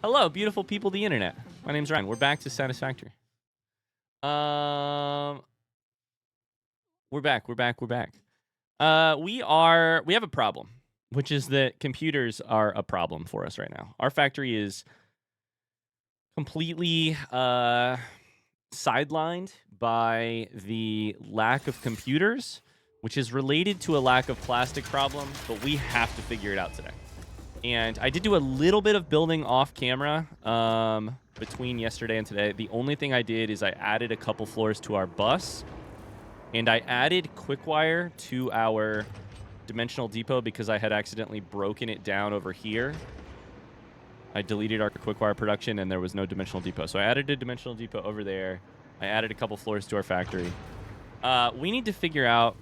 Hello, beautiful people of the internet. My name's Ryan. We're back to Satisfactory. We're back. We have a problem, which is that computers are a problem for us right now. Our factory is completely sidelined by the lack of computers, which is related to a lack of plastic problem, but we have to figure it out today. And I did do a little bit of building off camera between yesterday and today. The only thing I did is I added a couple floors to our bus, and I added quick wire to our dimensional depot because I had accidentally broken it down over here. I deleted our quick wire production, and there was no dimensional depot. So I added a dimensional depot over there. I added a couple floors to our factory. We need to figure out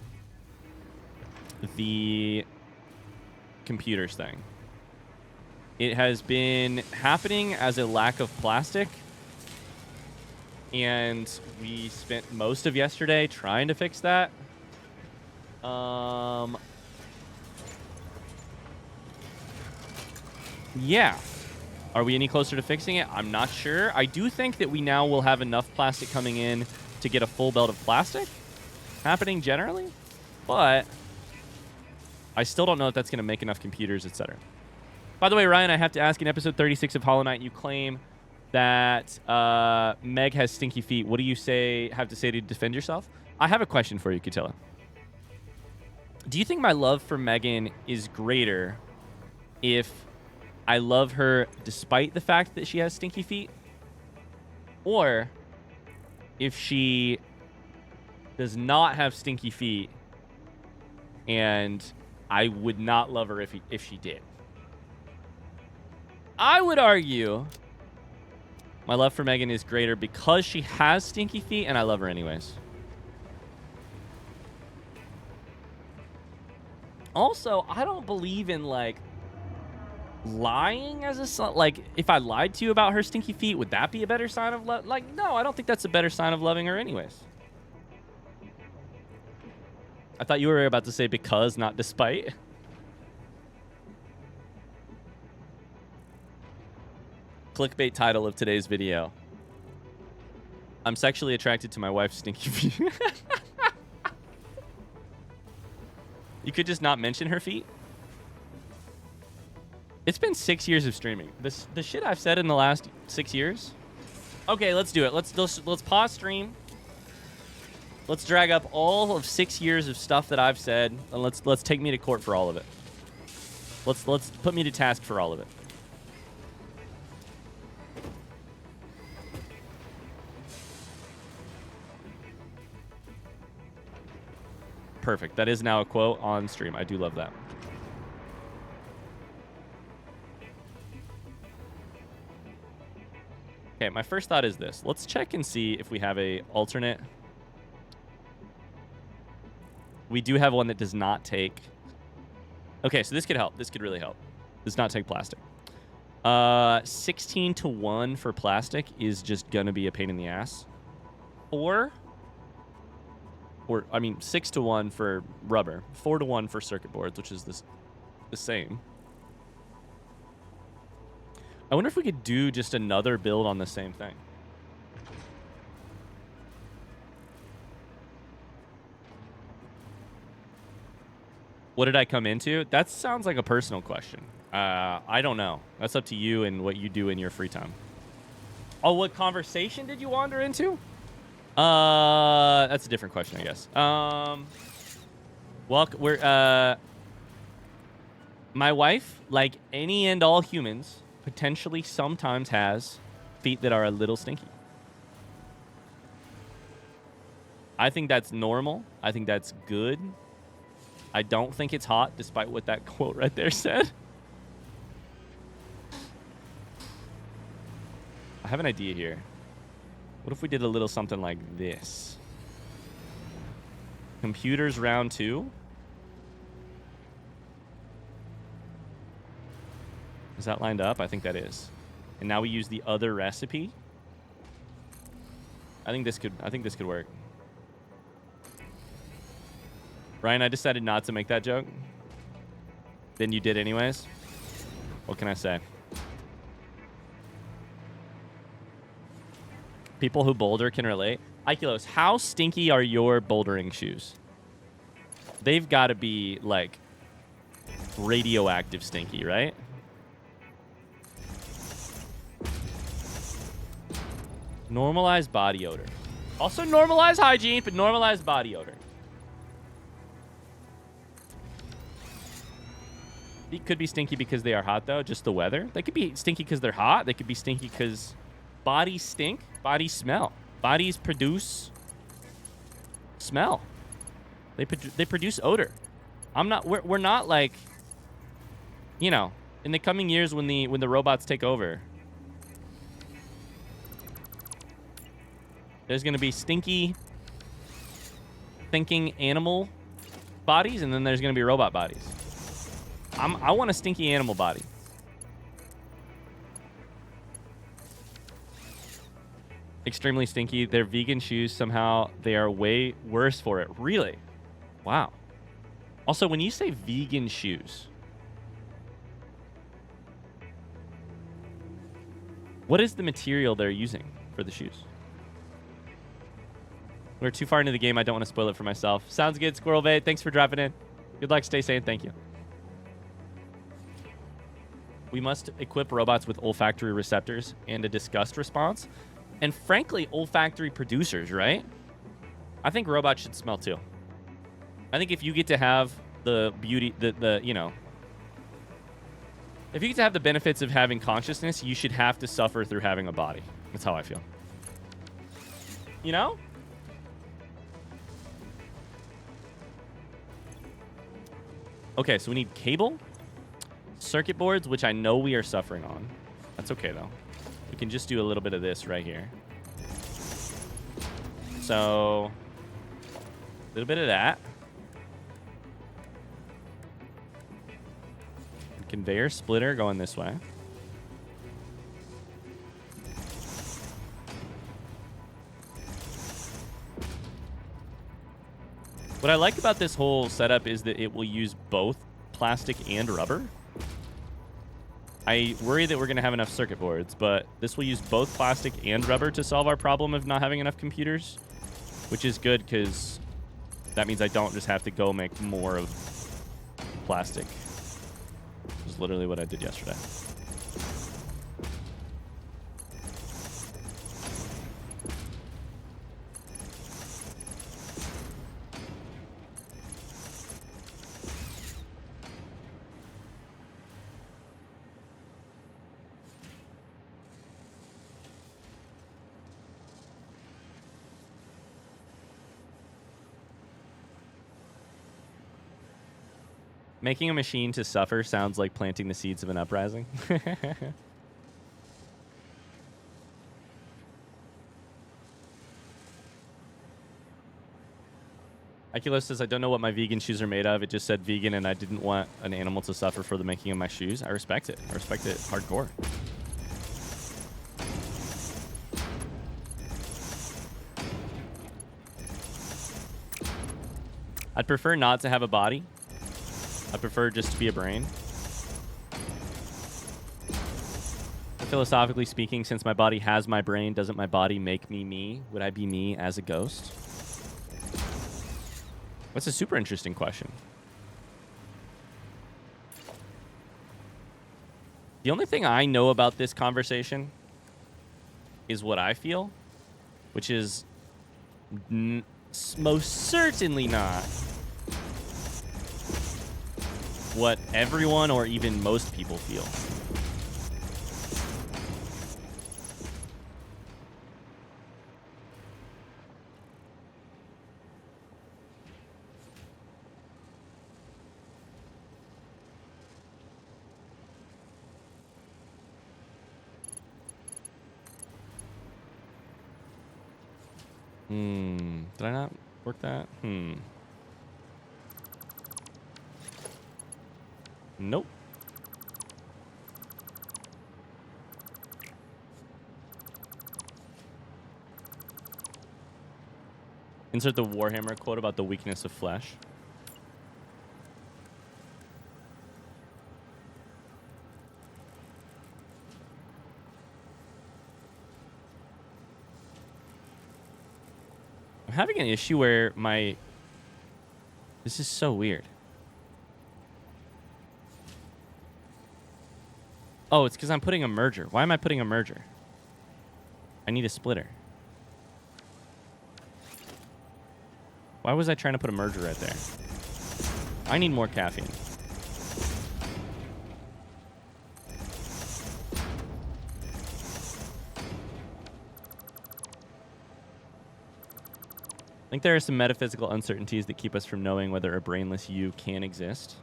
the computers thing. It has been happening as a lack of plastic, and we spent most of yesterday trying to fix that. Yeah. Are we any closer to fixing it? I'm not sure. I do think that we now will have enough plastic coming in to get a full belt of plastic happening generally, but I still don't know if that's going to make enough computers, etc. By the way, Ryan, I have to ask, in episode 36 of Hollow Knight, you claim that Meg has stinky feet. What do you have to say to defend yourself? I have a question for you, Kutilla. Do you think my love for Megan is greater if I love her despite the fact that she has stinky feet? Or if she does not have stinky feet and I would not love her if she did? I would argue my love for Megan is greater because she has stinky feet and I love her anyways. Also, I don't believe in, like, lying as a son. Like, if I lied to you about her stinky feet, would that be a better sign of love? Like, no, I don't think that's a better sign of loving her anyways. I thought you were about to say because, not despite. Clickbait title of today's video: I'm sexually attracted to my wife's stinky feet. You could just not mention her feet. It's been 6 years of streaming. The shit I've said in the last 6 years. Okay, let's do it. Let's pause stream. Let's drag up all of 6 years of stuff that I've said, and let's take me to court for all of it. Let's put me to task for all of it. Perfect. That is now a quote on stream. I do love that. Okay, my first thought is this. Let's check and see if we have a alternate. We do have one that does not take. Okay, so this could help. This could really help. Does not take plastic. 16 to 1 for plastic is just gonna be a pain in the ass. 6 to 1 for rubber. 4 to 1 for circuit boards, which is the same. I wonder if we could do just another build on the same thing. What did I come into? That sounds like a personal question. I don't know. That's up to you and what you do in your free time. Oh, what conversation did you wander into? That's a different question, I guess. My wife, like any and all humans, potentially sometimes has feet that are a little stinky. I think that's normal. I think that's good. I don't think it's hot, despite what that quote right there said. I have an idea here. What if we did a little something like this? Computers round 2. Is that lined up? I think that is. And now we use the other recipe. I think this could work. Ryan, I decided not to make that joke. Then you did anyways. What can I say? People who boulder can relate. Ikelos, how stinky are your bouldering shoes? They've got to be, like, radioactive stinky, right? Normalize body odor. Also normalize hygiene, but normalize body odor. It could be stinky because they are hot, though. Just the weather. They could be stinky because they're hot. They could be stinky because bodies stink. Bodies smell. Bodies produce smell. They produce odor. We're not like, you know, in the coming years when the robots take over, there's going to be stinky thinking animal bodies, and then there's going to be robot bodies. I want a stinky animal body. Extremely stinky. They're vegan shoes. Somehow they are way worse for it. Really? Wow. Also, when you say vegan shoes, what is the material they're using for the shoes? We're too far into the game. I don't want to spoil it for myself. Sounds good, Squirrel Bait. Thanks for dropping in. Good luck. Stay sane. Thank you. We must equip robots with olfactory receptors and a disgust response. And frankly, olfactory producers, right? I think robots should smell too. I think if you get to have the beauty, you know, if you get to have the benefits of having consciousness, you should have to suffer through having a body. That's how I feel. You know? Okay, so we need cable, circuit boards, which I know we are suffering on. That's okay, though. We can just do a little bit of this right here. So, a little bit of that. Conveyor splitter going this way. What I like about this whole setup is that it will use both plastic and rubber. I worry that we're going to have enough circuit boards, but this will use both plastic and rubber to solve our problem of not having enough computers, which is good because that means I don't just have to go make more of plastic. Which is literally what I did yesterday. Making a machine to suffer sounds like planting the seeds of an uprising. Akilos says, I don't know what my vegan shoes are made of. It just said vegan, and I didn't want an animal to suffer for the making of my shoes. I respect it. I respect it hardcore. I'd prefer not to have a body. I prefer just to be a brain. Philosophically speaking, since my body has my brain, doesn't my body make me me? Would I be me as a ghost? That's a super interesting question. The only thing I know about this conversation is what I feel, which is most certainly not what everyone or even most people feel. Did I not work that? Nope. Insert the Warhammer quote about the weakness of flesh. having an issue where my... This is so weird. Oh, it's because I'm putting a merger. Why am I putting a merger? I need a splitter. Why was I trying to put a merger right there? I need more caffeine. I think there are some metaphysical uncertainties that keep us from knowing whether a brainless you can exist.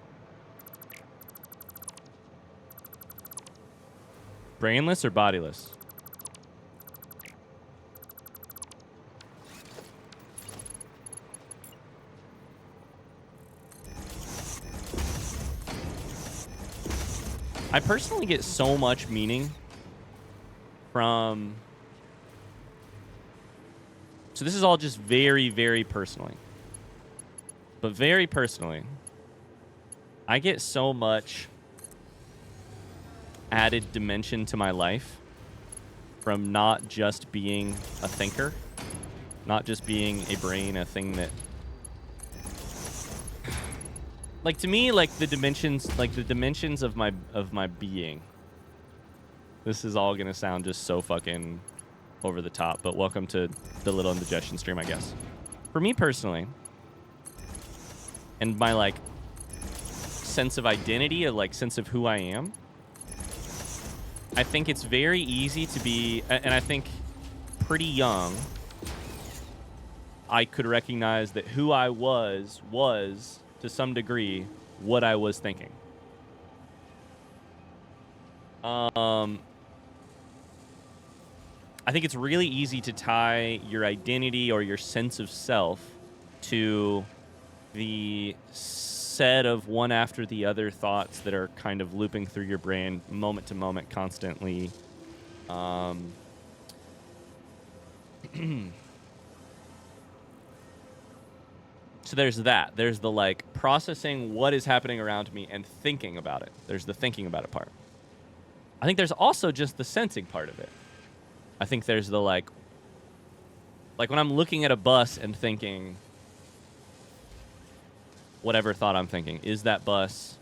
Brainless or bodiless? I personally get so much meaning from... So this is all just very, very personally. But very personally, I get so much added dimension to my life from not just being a thinker, not just being a brain, a thing that... Like, to me, like, the dimensions of my being. This is all gonna sound just so fucking over the top, but welcome to the Little Indigestion stream, I guess. For me personally, and my, like, sense of identity, or, like, sense of who I am, I think it's very easy to be, and I think pretty young, I could recognize that who I was, to some degree, what I was thinking. I think it's really easy to tie your identity or your sense of self to the set of one after the other thoughts that are kind of looping through your brain moment to moment constantly. So there's that. There's the, like, processing what is happening around me and thinking about it. There's the thinking about it part. I think there's also just the sensing part of it. I think there's the, like when I'm looking at a bus and thinking whatever thought I'm thinking, is that bus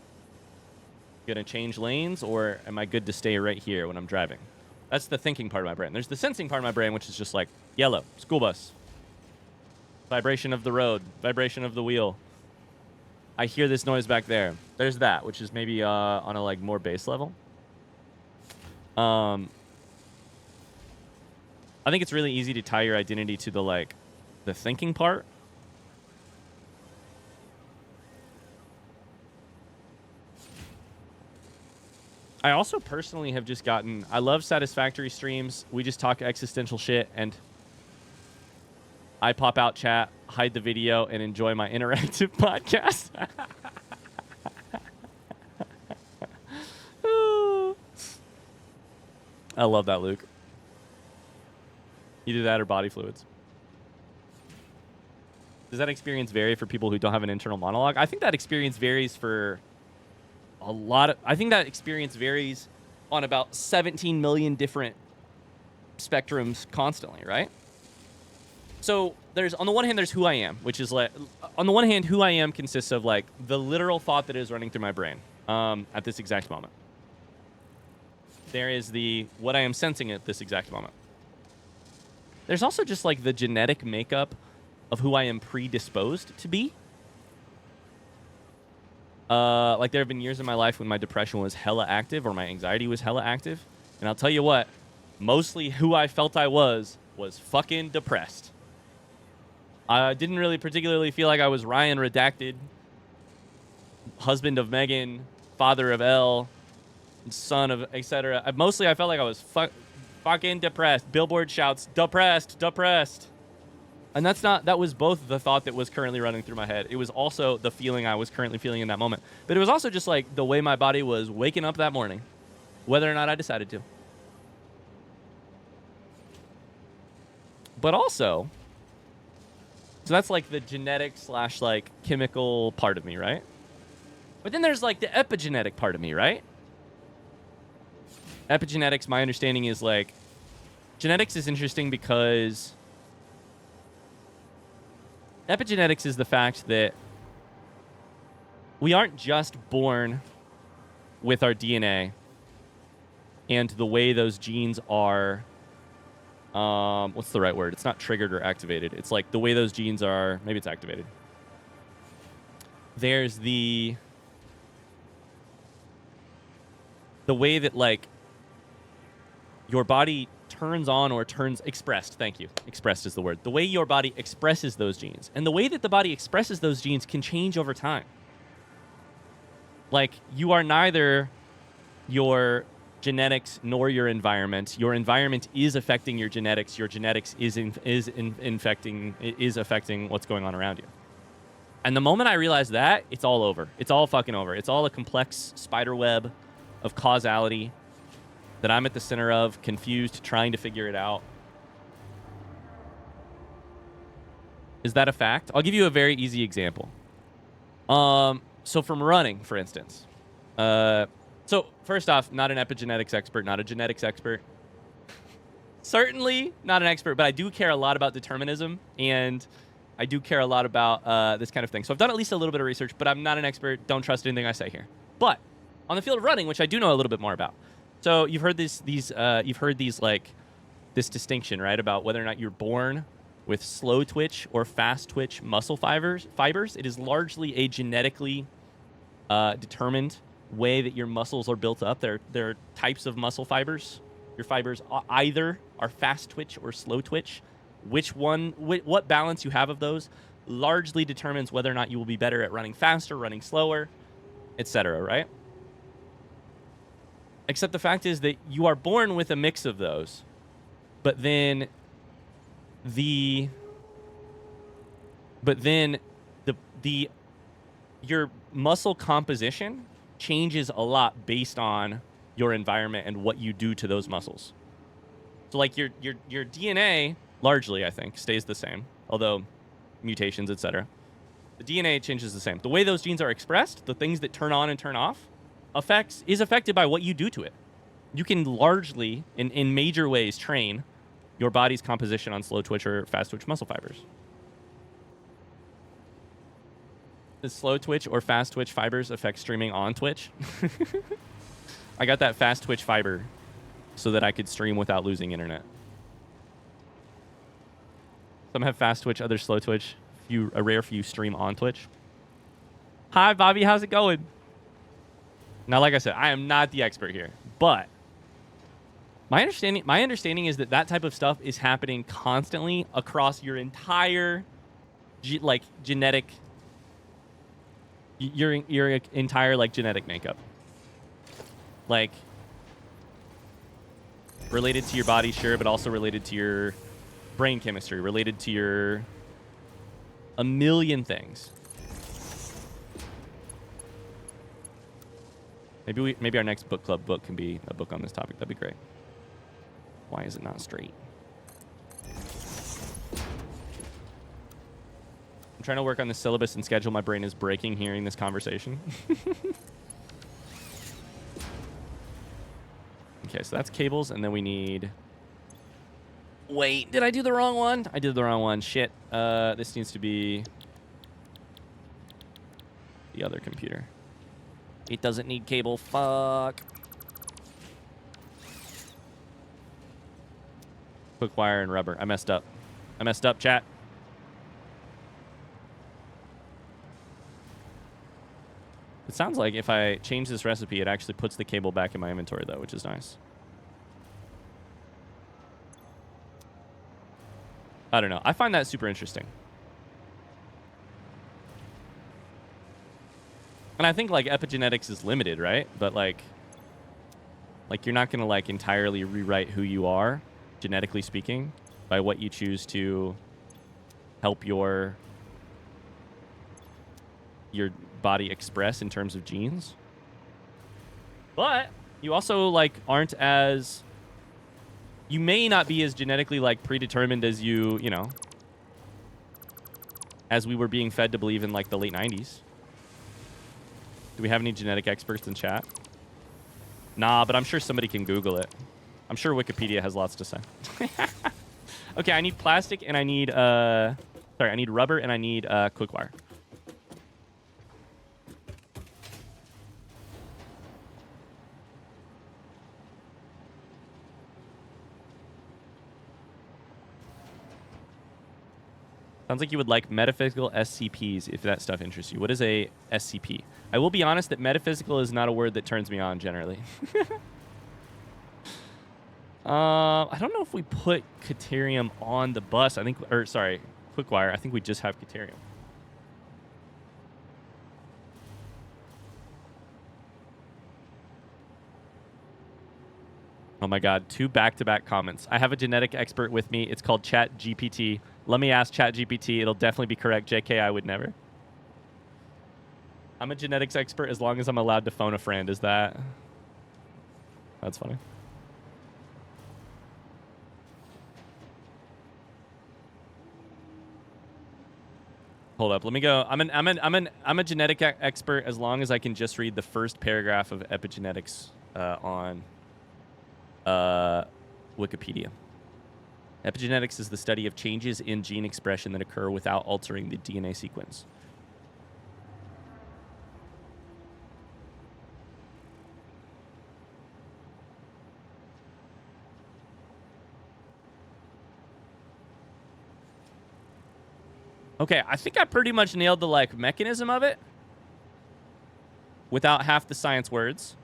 gonna change lanes, or am I good to stay right here when I'm driving? That's the thinking part of my brain. There's the sensing part of my brain, which is just like, yellow, school bus. Vibration of the road, vibration of the wheel. I hear this noise back there. There's that, which is maybe on a, like, more base level. I think it's really easy to tie your identity to the, like, the thinking part. I also personally have just gotten... I love Satisfactory streams. We just talk existential shit, and I pop out chat, hide the video, and enjoy my interactive podcast. I love that, Luke. Either that or body fluids. Does that experience vary for people who don't have an internal monologue? I think that experience varies for a lot of... I think that experience varies on about 17 million different spectrums constantly, right? So there's, on the one hand, there's who I am, which is like... On the one hand, who I am consists of, like, the literal thought that is running through my brain at this exact moment. There is the what I am sensing at this exact moment. There's also just, like, the genetic makeup of who I am predisposed to be. Like, there have been years in my life when my depression was hella active or my anxiety was hella active. And I'll tell you what, mostly who I felt I was fucking depressed. I didn't really particularly feel like I was Ryan Redacted, husband of Megan, father of Elle, son of etc. Mostly I felt like I was fucking depressed. Billboard shouts, depressed, depressed. And that was both the thought that was currently running through my head. It was also the feeling I was currently feeling in that moment. But it was also just, like, the way my body was waking up that morning, whether or not I decided to. But also, so that's, like, the genetic / like, chemical part of me, right? But then there's, like, the epigenetic part of me, right? Epigenetics, my understanding is, like, genetics is interesting because Epigenetics is the fact that we aren't just born with our DNA and the way those genes are, what's the right word? It's not triggered or activated. It's like the way those genes are, maybe it's activated. There's the way that, like, your body turns on or turns expressed. Thank you. Expressed is the word. The way your body expresses those genes. And the way that the body expresses those genes can change over time. Like, you are neither your genetics nor your environment. Your environment is affecting your genetics. Your genetics is affecting what's going on around you. And the moment I realized that, it's all over. It's all fucking over. It's all a complex spider web of causality that I'm at the center of, confused, trying to figure it out. Is that a fact? I'll give you a very easy example. So from running, for instance. So first off, not an epigenetics expert, not a genetics expert. Certainly not an expert, but I do care a lot about determinism, and I do care a lot about this kind of thing. So I've done at least a little bit of research, but I'm not an expert. Don't trust anything I say here. But on the field of running, which I do know a little bit more about. So you've heard this distinction, right, about whether or not you're born with slow twitch or fast twitch muscle fibers. It is largely a genetically determined way that your muscles are built up. There are types of muscle fibers. Your fibers either are fast twitch or slow twitch. What balance you have of those largely determines whether or not you will be better at running faster, running slower, etc., right? Except the fact is that you are born with a mix of those, but then your muscle composition changes a lot based on your environment and what you do to those muscles. So like your DNA largely, I think, stays the same, although mutations, etc. The DNA changes the same. The way those genes are expressed, the things that turn on and turn off, is affected by what you do to it. You can largely, in major ways, train your body's composition on slow twitch or fast twitch muscle fibers. Does slow twitch or fast twitch fibers affect streaming on Twitch? I got that fast twitch fiber so that I could stream without losing internet. Some have fast twitch, others slow twitch. A rare few stream on Twitch. Hi, Bobby. How's it going? Now, like I said, I am not the expert here, but my understanding is that type of stuff is happening constantly across your entire genetic, your entire like genetic makeup, like related to your body, sure, but also related to your brain chemistry, related to your a million things. Maybe our next book club book can be a book on this topic. That'd be great. Why is it not straight? I'm trying to work on the syllabus and schedule. My brain is breaking hearing this conversation. Okay, so that's cables, and then we need... Wait, did I do the wrong one? I did the wrong one. Shit. This needs to be the other computer. It doesn't need cable. Fuck. Quick wire and rubber. I messed up. Chat. It sounds like if I change this recipe, it actually puts the cable back in my inventory, though, which is nice. I don't know. I find that super interesting. And I think, like, epigenetics is limited, right? But, like you're not going to, like, entirely rewrite who you are, genetically speaking, by what you choose to help your body express in terms of genes. But you also, like, aren't as... You may not be as genetically, like, predetermined as you know, as we were being fed to believe in, like, the late 90s. Do we have any genetic experts in chat? Nah, but I'm sure somebody can Google it. I'm sure Wikipedia has lots to say. Okay, I need plastic and I need 30 Sorry, I need rubber and I need quick wire. Sounds like you would like metaphysical SCPs if that stuff interests you. What is a SCP? I will be honest that metaphysical is not a word that turns me on generally. I don't know if we put Caterium on the bus. I think, or sorry, Quickwire. I think we just have Caterium. Oh my God, 2 back-to-back comments. I have a genetic expert with me. It's called ChatGPT. Let me ask ChatGPT. It'll definitely be correct. JK, I would never. I'm a genetics expert as long as I'm allowed to phone a friend. Is that? That's funny. Hold up. Let me go. I'm a genetic expert as long as I can just read the first paragraph of Epigenetics on Wikipedia. Epigenetics is the study of changes in gene expression that occur without altering the DNA sequence. Okay, I think I pretty much nailed the like mechanism of it without half the science words.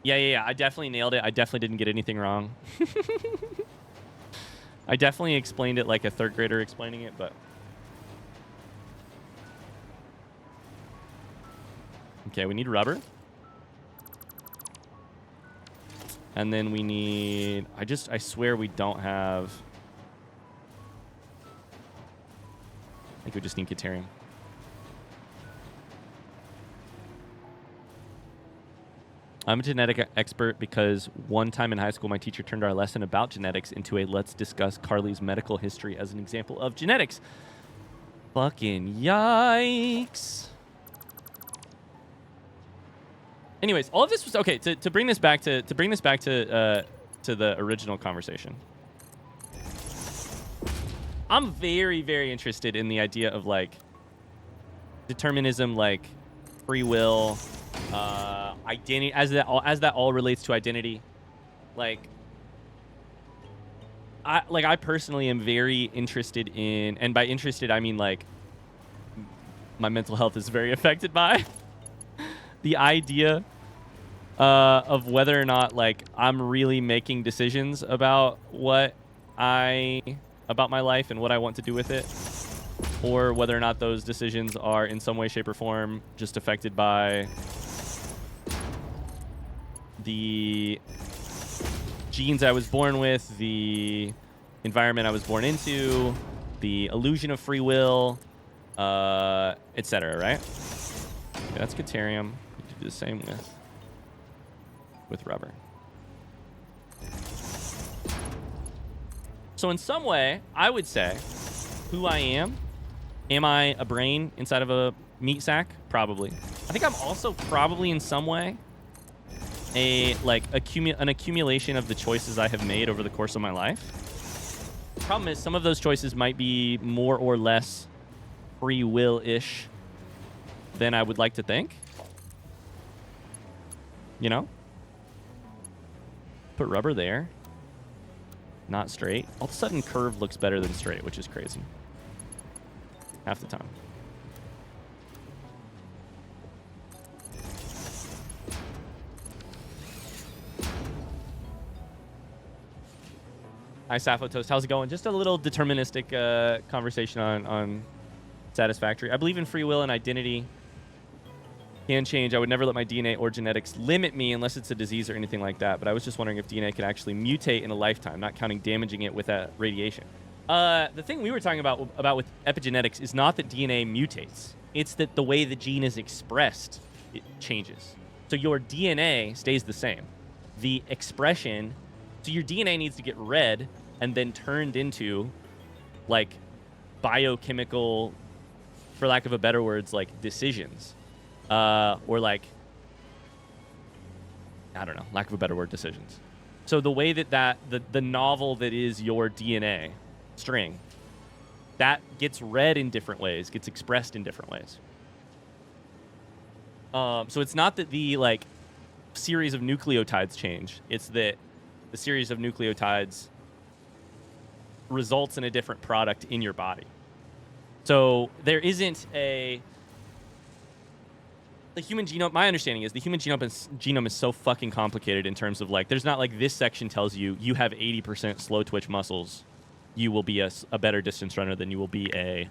Yeah. I definitely nailed it. I definitely didn't get anything wrong. I definitely explained it like a third grader explaining it, but... Okay, we need rubber. And then we need... I swear we don't have... I think we just need Caterium. I'm a genetic expert because one time in high school, my teacher turned our lesson about genetics into a let's discuss Carly's medical history as an example of genetics. Fucking yikes. Anyways, all of this was okay. To bring this back to the original conversation. I'm very, very interested in the idea of like determinism, like free will, identity, as that all relates to identity. I personally am very interested in, and by interested I mean like my mental health is very affected by the idea of whether or not like I'm really making decisions about about my life and what I want to do with it, or whether or not those decisions are in some way, shape, or form just affected by the genes I was born with, the environment I was born into, the illusion of free will, etc. Right? Okay, that's Caterium. We do the same with rubber. So in some way, I would say who I am. Am I a brain inside of a meat sack? Probably. I think I'm also probably in some way an accumulation of the choices I have made over the course of my life. Problem is, some of those choices might be more or less free will-ish than I would like to think. You know? Put rubber there. Not straight. All of a sudden, curve looks better than straight, which is crazy. Half the time. Hi, Sappho Toast. How's it going? Just a little deterministic conversation on Satisfactory. I believe in free will and identity can change. I would never let my DNA or genetics limit me unless it's a disease or anything like that. But I was just wondering if DNA could actually mutate in a lifetime, not counting damaging it with radiation. The thing we were talking about with epigenetics is not that DNA mutates. It's that the way the gene is expressed, it changes. So your DNA stays the same. The expression, so your DNA needs to get read and then turned into like biochemical, for lack of a better words, like decisions. Or like, I don't know, lack of a better word, decisions. So the way that the novel that is your DNA string, that gets read in different ways, gets expressed in different ways. So it's not that the like series of nucleotides change. It's that the series of nucleotides results in a different product in your body. So there isn't the human genome. My understanding is the human genome is so fucking complicated in terms of like, there's not like this section tells you you have 80% slow twitch muscles, you will be a better distance runner than you will be a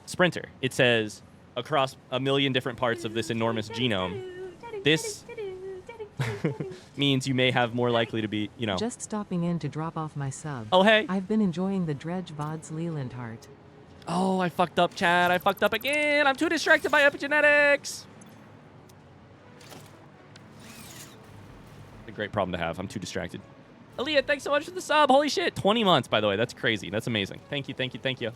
sprinter. It says across a million different parts of this enormous genome, this means you may have more likely to be, Just stopping in to drop off my sub. Oh, hey. I've been enjoying the Dredge VODs Leland Heart. Oh, I fucked up, Chad. I fucked up again. I'm too distracted by epigenetics. A great problem to have. I'm too distracted. Aaliyah, thanks so much for the sub. Holy shit. 20 months, by the way. That's crazy. That's amazing. Thank you, thank you, thank you.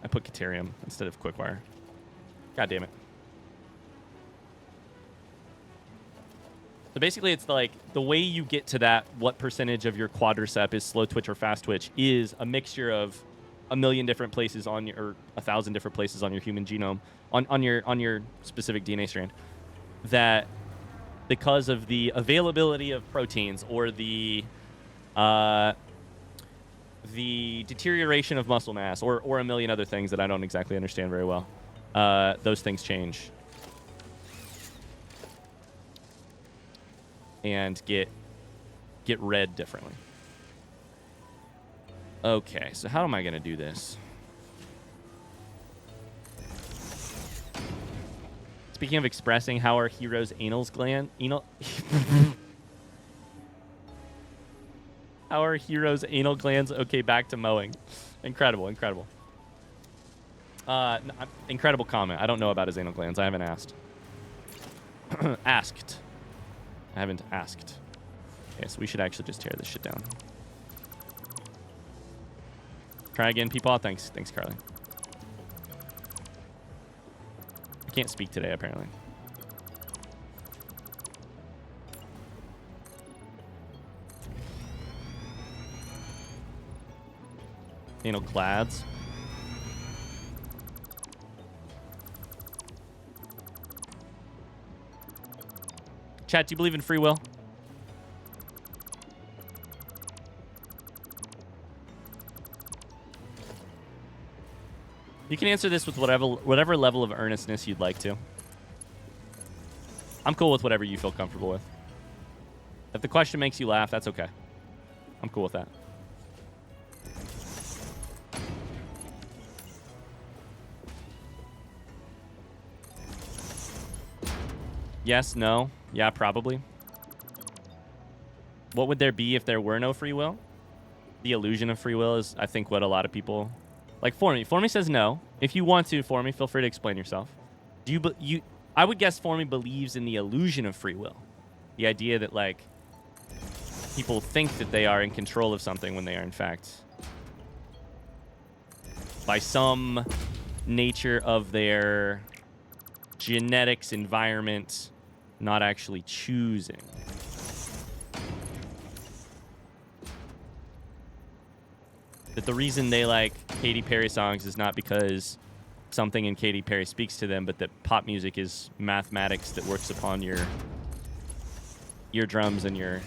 I put Caterium instead of Quickwire. God damn it. So basically, it's like the way you get to that, what percentage of your quadricep is slow twitch or fast twitch, is a mixture of a million different places on your, or 1,000 different places on your human genome, on your specific DNA strand, that because of the availability of proteins or the deterioration of muscle mass or a million other things that I don't exactly understand very well, those things change and get read differently. Okay, so how am I going to do this? Speaking of expressing, how are heroes' how are heroes' anal glands? Okay, back to mowing. Incredible, incredible. Incredible comment. I don't know about his anal glands. I haven't asked. Asked. I haven't asked. Okay, so we should actually just tear this shit down. Try again, people. Thanks, Carly. I can't speak today, apparently. Anal glads. Chat, do you believe in free will? You can answer this with whatever level of earnestness you'd like to. I'm cool with whatever you feel comfortable with. If the question makes you laugh, that's okay. I'm cool with that. Yes, no. Yeah, probably. What would there be if there were no free will? The illusion of free will is, I think, what a lot of people... Like, Formy says no. If you want to, Formy, feel free to explain yourself. I would guess Formy believes in the illusion of free will. The idea that, like, people think that they are in control of something when they are, in fact, by some nature of their genetics, environment, not actually choosing. That the reason they like Katy Perry songs is not because something in Katy Perry speaks to them, but that pop music is mathematics that works upon your eardrums and your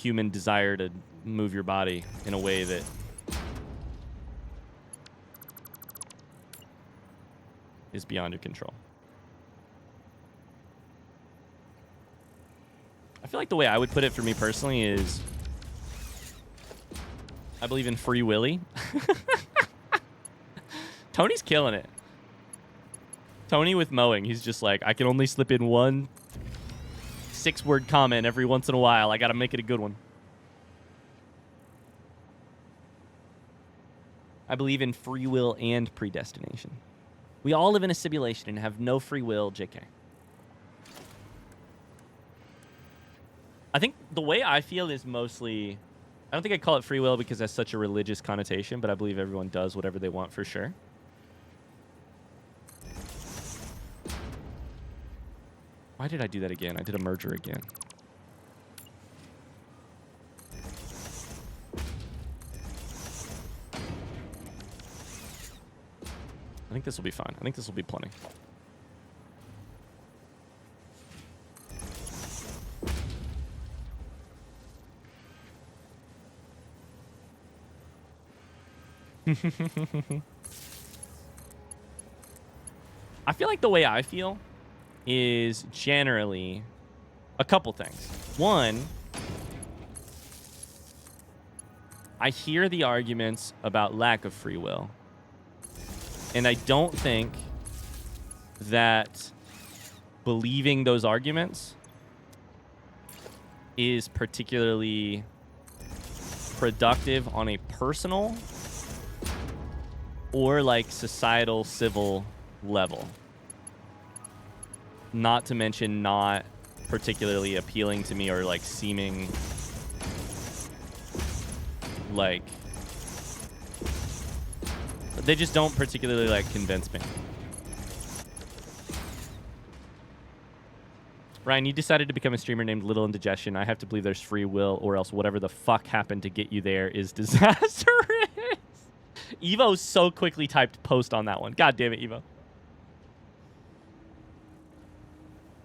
human desire to move your body in a way that is beyond your control. I feel like the way I would put it for me personally is I believe in Free Willy. Tony's killing it. Tony with mowing. He's just like, I can only slip in one 6-word comment every once in a while. I got to make it a good one. I believe in free will and predestination. We all live in a simulation and have no free will, JK. I think the way I feel is mostly... I don't think I call it free will because that's such a religious connotation, but I believe everyone does whatever they want for sure. Why did I do that again? I did a merger again. I think this will be fine. I think this will be plenty. I feel like the way I feel is generally a couple things. One, I hear the arguments about lack of free will. And I don't think that believing those arguments is particularly productive on a personal or like societal civil level. Not to mention not particularly appealing to me or like seeming like they just don't particularly like convince me. Ryan, you decided to become a streamer named Little Indigestion. I have to believe there's free will, or else whatever the fuck happened to get you there is disastrous. Evo so quickly typed post on that one. God damn it, Evo.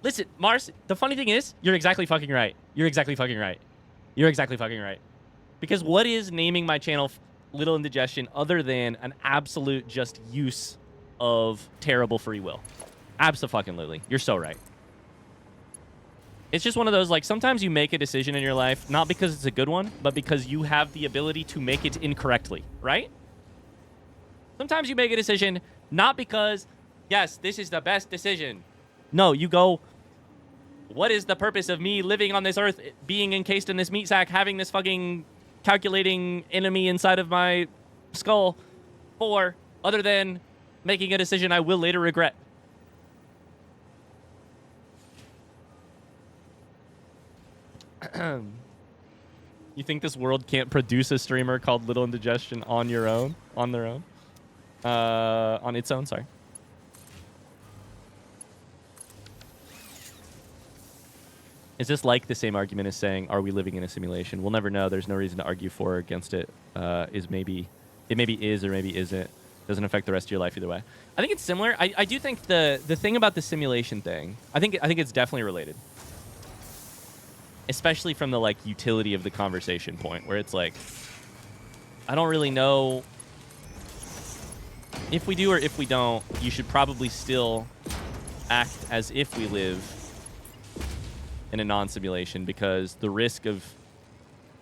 Listen, Mars, the funny thing is, you're exactly fucking right. You're exactly fucking right. You're exactly fucking right. Because what is naming my channel Little Indigestion other than an absolute just use of terrible free will? Abso-fucking-lutely. You're so right. It's just one of those, like, sometimes you make a decision in your life, not because it's a good one, but because you have the ability to make it incorrectly, right? Sometimes you make a decision not because, yes, this is the best decision. No, you go, what is the purpose of me living on this earth, being encased in this meat sack, having this fucking calculating enemy inside of my skull for, other than making a decision I will later regret? You think this world can't produce a streamer called Little Indigestion on their own? On its own, sorry. Is this like the same argument as saying, are we living in a simulation? We'll never know. There's no reason to argue for or against it. It maybe is or maybe isn't. Doesn't affect the rest of your life either way. I think it's similar. I do think the thing about the simulation thing, I think it's definitely related. Especially from the like utility of the conversation point, where it's like, I don't really know if we do or if we don't. You should probably still act as if we live in a non-simulation, because the risk of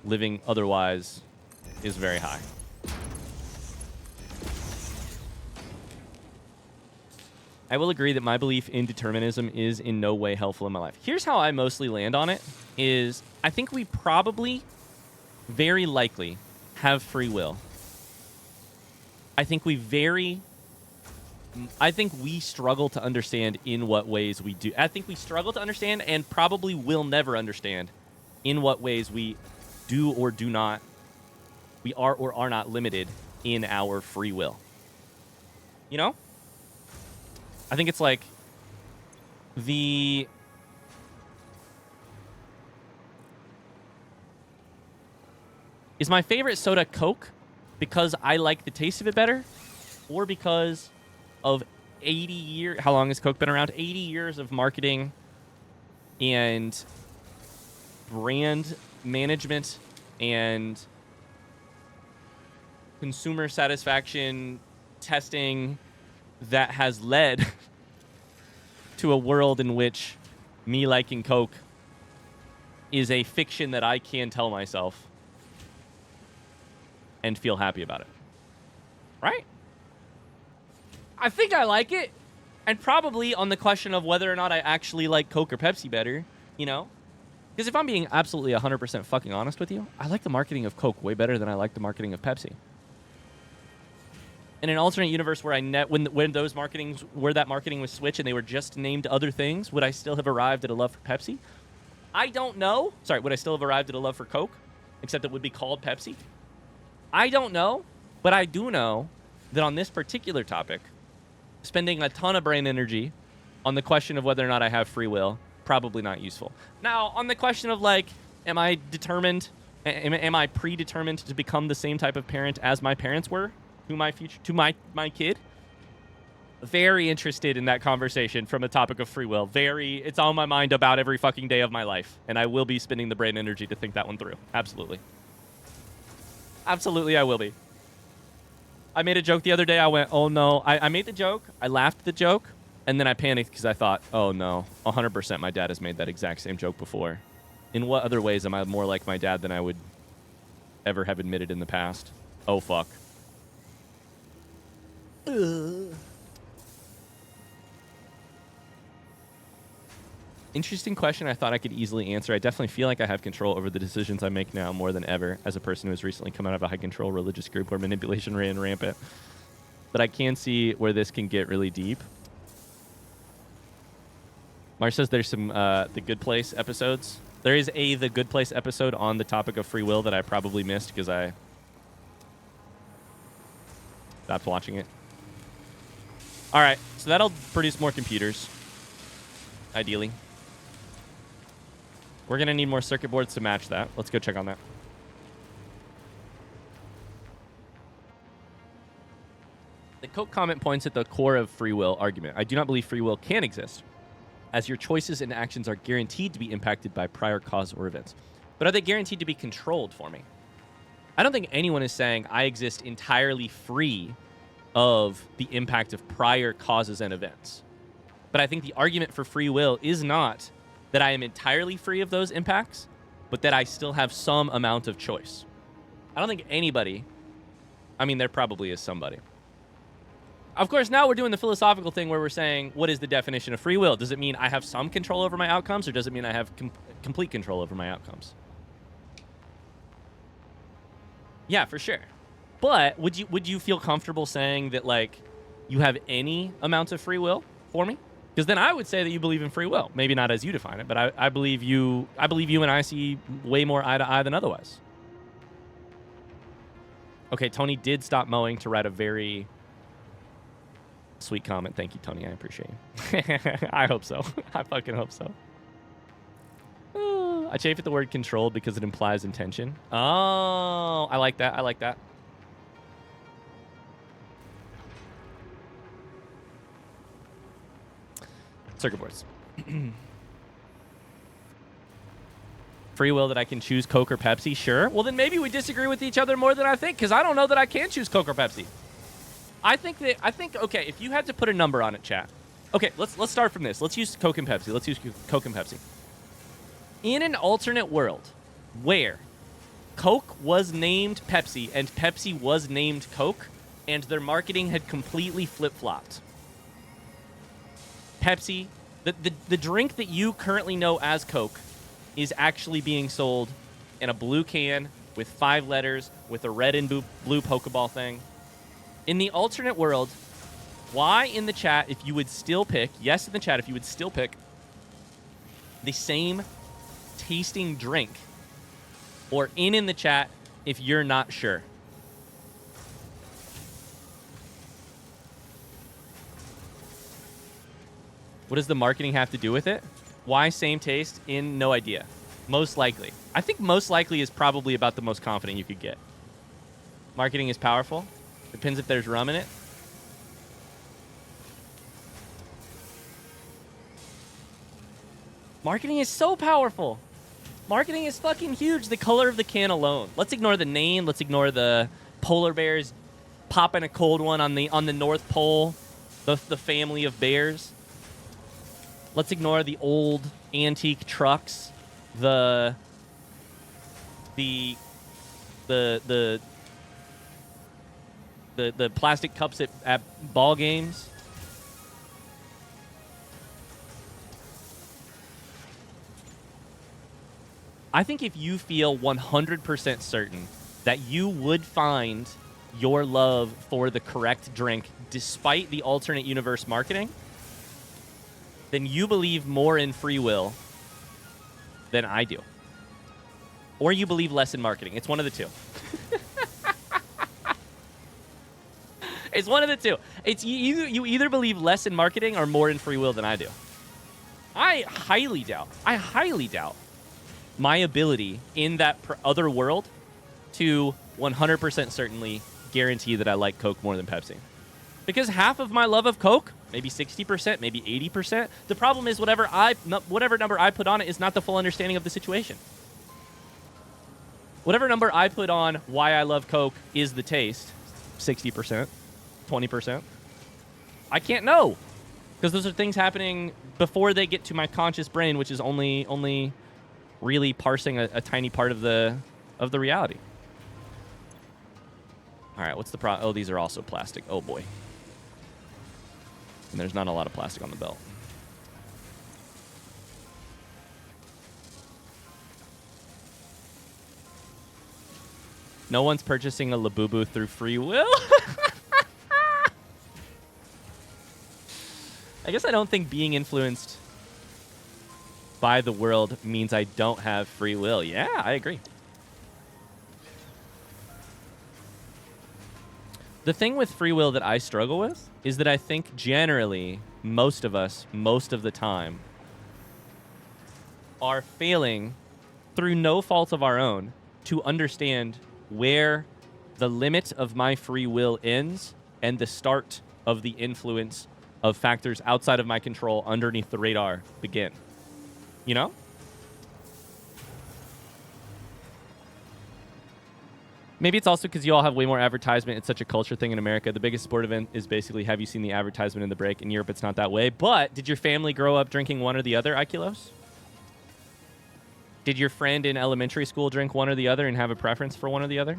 living otherwise is very high. I will agree that my belief in determinism is in no way helpful in my life. Here's how I mostly land on it, is I think we probably, very likely, have free will. I think we struggle to understand in what ways we do. I think we struggle to understand and probably will never understand in what ways we do or do not, we are or are not limited in our free will. You know? I think it's like is my favorite soda Coke because I like the taste of it better, or because of 80 years, how long has Coke been around? 80 years of marketing and brand management and consumer satisfaction testing that has led to a world in which me liking Coke is a fiction that I can tell myself and feel happy about it. Right? I think I like it. And probably on the question of whether or not I actually like Coke or Pepsi better, you know? Because if I'm being absolutely 100% fucking honest with you, I like the marketing of Coke way better than I like the marketing of Pepsi. In an alternate universe where when those marketings, where that marketing was switched and they were just named other things, would I still have arrived at a love for Pepsi? I don't know. Sorry, would I still have arrived at a love for Coke, except it would be called Pepsi? I don't know, but I do know that on this particular topic, spending a ton of brain energy on the question of whether or not I have free will probably not useful. Now, on the question of like, am I determined? Am I predetermined to become the same type of parent as my parents were to my future, to my kid? Very interested in that conversation from a topic of free will. It's on my mind about every fucking day of my life, and I will be spending the brain energy to think that one through. Absolutely. Absolutely, I will be. I made a joke the other day. I went, oh no. I made the joke. I laughed at the joke, and then I panicked because I thought, oh no, 100% my dad has made that exact same joke before. In what other ways am I more like my dad than I would ever have admitted in the past? Oh, fuck. Interesting question I thought I could easily answer. I definitely feel like I have control over the decisions I make now more than ever as a person who has recently come out of a high-control religious group where manipulation ran rampant. But I can see where this can get really deep. Marsh says there's some The Good Place episodes. There is a The Good Place episode on the topic of free will that I probably missed because I stopped watching it. All right, so that'll produce more computers, ideally. We're going to need more circuit boards to match that. Let's go check on that. The Coke comment points at the core of free will argument. I do not believe free will can exist, as your choices and actions are guaranteed to be impacted by prior cause or events. But are they guaranteed to be controlled for me? I don't think anyone is saying I exist entirely free of the impact of prior causes and events. But I think the argument for free will is not that I am entirely free of those impacts, but that I still have some amount of choice. I don't think anybody, I mean, there probably is somebody. Of course, now we're doing the philosophical thing where we're saying, what is the definition of free will? Does it mean I have some control over my outcomes, or does it mean I have complete control over my outcomes? Yeah, for sure. But would you feel comfortable saying that, like, you have any amount of free will for me? Because then I would say that you believe in free will. Maybe not as you define it, but I believe you and I see way more eye to eye than otherwise. Okay, Tony did stop mowing to write a very sweet comment. Thank you, Tony. I appreciate you. I hope so. I fucking hope so. I chafe at the word controlled because it implies intention. Oh, I like that. I like that. Circuit boards. Free will that I can choose Coke or Pepsi? Sure. Well, then maybe we disagree with each other more than I think, because I don't know that I can choose Coke or Pepsi. I think, okay, if you had to put a number on it, chat. Okay, let's start from this. Let's use Coke and Pepsi. Let's use Coke and Pepsi. In an alternate world where Coke was named Pepsi and Pepsi was named Coke, and their marketing had completely flip-flopped. Pepsi, the drink that you currently know as Coke is actually being sold in a blue can with 5 letters with a red and blue Pokeball thing. In the alternate world, why in the chat, if you would still pick, yes in the chat, if you would still pick the same tasting drink, or in the chat if you're not sure. What does the marketing have to do with it? Why same taste? No idea. Most likely. I think most likely is probably about the most confident you could get. Marketing is powerful. Depends if there's rum in it. Marketing is so powerful. Marketing is fucking huge. The color of the can alone. Let's ignore the name. Let's ignore the polar bears popping a cold one on the North Pole. The family of bears. Let's ignore the old antique trucks. The plastic cups at ball games. I think if you feel 100% certain that you would find your love for the correct drink despite the alternate universe marketing, then you believe more in free will than I do. Or you believe less in marketing. It's one of the two. It's one of the two. It's you either believe less in marketing or more in free will than I do. I highly doubt my ability in that other world to 100% certainly guarantee that I like Coke more than Pepsi. Because half of my love of Coke, maybe 60%, maybe 80%, the problem is whatever number I put on it is not the full understanding of the situation. Whatever number I put on why I love Coke is the taste, 60%, 20%. I can't know. Because those are things happening before they get to my conscious brain, which is only really parsing a tiny part of the reality. All right, what's the problem? Oh, these are also plastic. Oh, boy. And there's not a lot of plastic on the belt. No one's purchasing a Labubu through free will? I guess I don't think being influenced by the world means I don't have free will. Yeah, I agree. The thing with free will that I struggle with is that I think generally most of us, most of the time, are failing through no fault of our own to understand where the limit of my free will ends and the start of the influence of factors outside of my control underneath the radar begin. You know? Maybe it's also because you all have way more advertisement. It's such a culture thing in America. The biggest sport event is basically, have you seen the advertisement in the break? In Europe, it's not that way. But did your family grow up drinking one or the other, Ikelos? Did your friend in elementary school drink one or the other and have a preference for one or the other?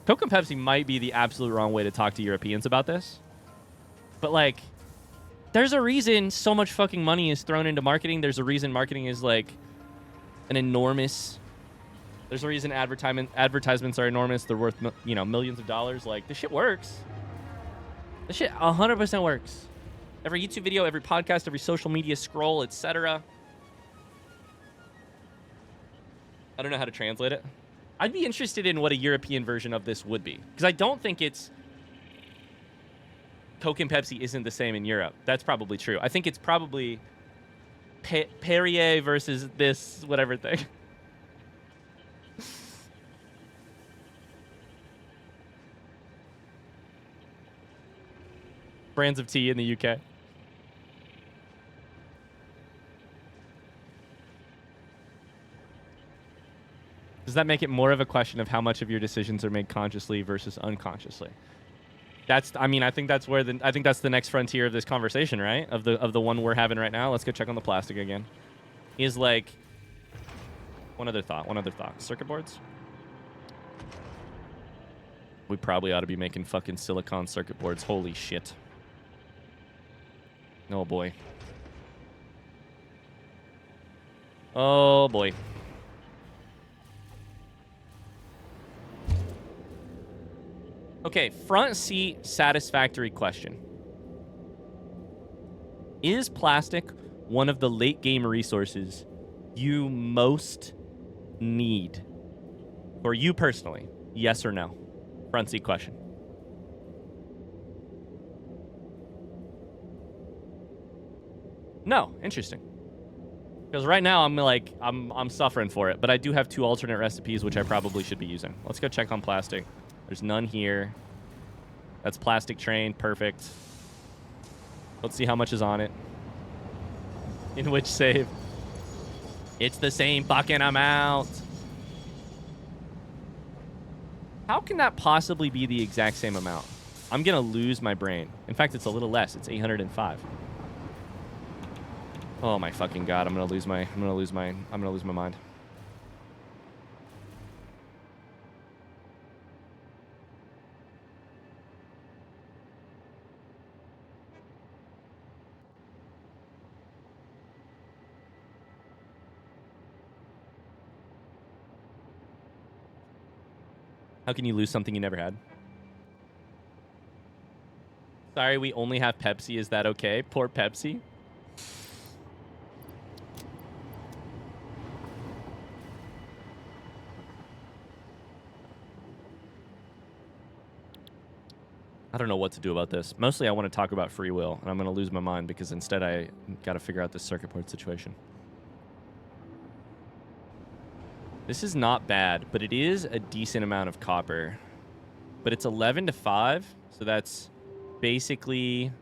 Coke and Pepsi might be the absolute wrong way to talk to Europeans about this. But, like, there's a reason so much fucking money is thrown into marketing. There's a reason marketing is, like, an enormous... There's a reason advertisements are enormous. They're worth, millions of dollars. Like, this shit works. This shit 100% works. Every YouTube video, every podcast, every social media scroll, etc. I don't know how to translate it. I'd be interested in what a European version of this would be. Because I don't think it's... Coke and Pepsi isn't the same in Europe. That's probably true. I think it's probably Perrier versus this whatever thing. Brands of tea in the UK. Does that make it more of a question of how much of your decisions are made consciously versus unconsciously? I think that's the next frontier of this conversation, right? Of the one we're having right now. Let's go check on the plastic again. Is like one other thought. Circuit boards? We probably ought to be making fucking silicon circuit boards. Holy shit. Oh boy. Oh boy. Okay, front seat satisfactory question. Is plastic one of the late game resources you most need? For you personally, yes or no? Front seat question. No, interesting. Because right now I'm suffering for it, but I do have 2 alternate recipes which I probably should be using. Let's go check on plastic. There's none here. That's plastic train. Perfect. Let's see how much is on it. In which save? It's the same fucking amount. How can that possibly be the exact same amount? I'm gonna lose my brain. In fact, it's a little less. It's 805. Oh my fucking god! I'm gonna lose my mind. How can you lose something you never had? Sorry, we only have Pepsi. Is that okay? Poor Pepsi. I don't know what to do about this. Mostly I want to talk about free will, and I'm going to lose my mind because instead I got to figure out this circuit board situation. This is not bad, but it is a decent amount of copper. But it's 11 to 5, so that's basically...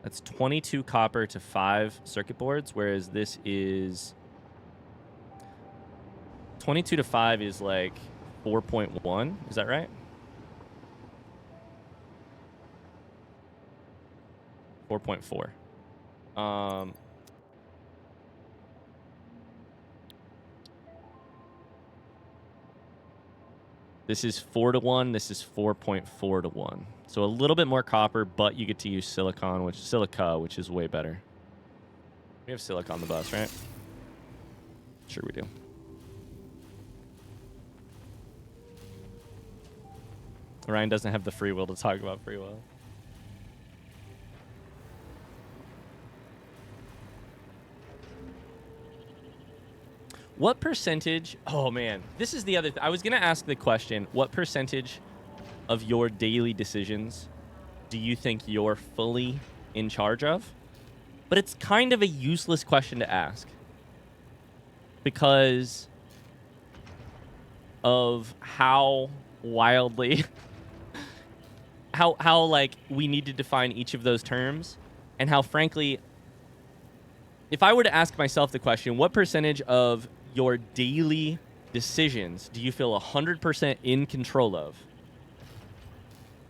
That's 22 copper to 5 circuit boards, whereas this is... 22 to 5 is like 4.1. Is that right? 4.4. This is 4 to 1. This is 4.4 to 1. So a little bit more copper, but you get to use silica, which is way better. We have silica on the bus, right? Sure we do. Ryan doesn't have the free will to talk about free will. What percentage... Oh, man. This is the other... I was going to ask the question, what percentage of your daily decisions do you think you're fully in charge of? But it's kind of a useless question to ask. Because of how wildly... how like, we need to define each of those terms. And how, frankly... If I were to ask myself the question, what percentage of your daily decisions do you feel 100% in control of?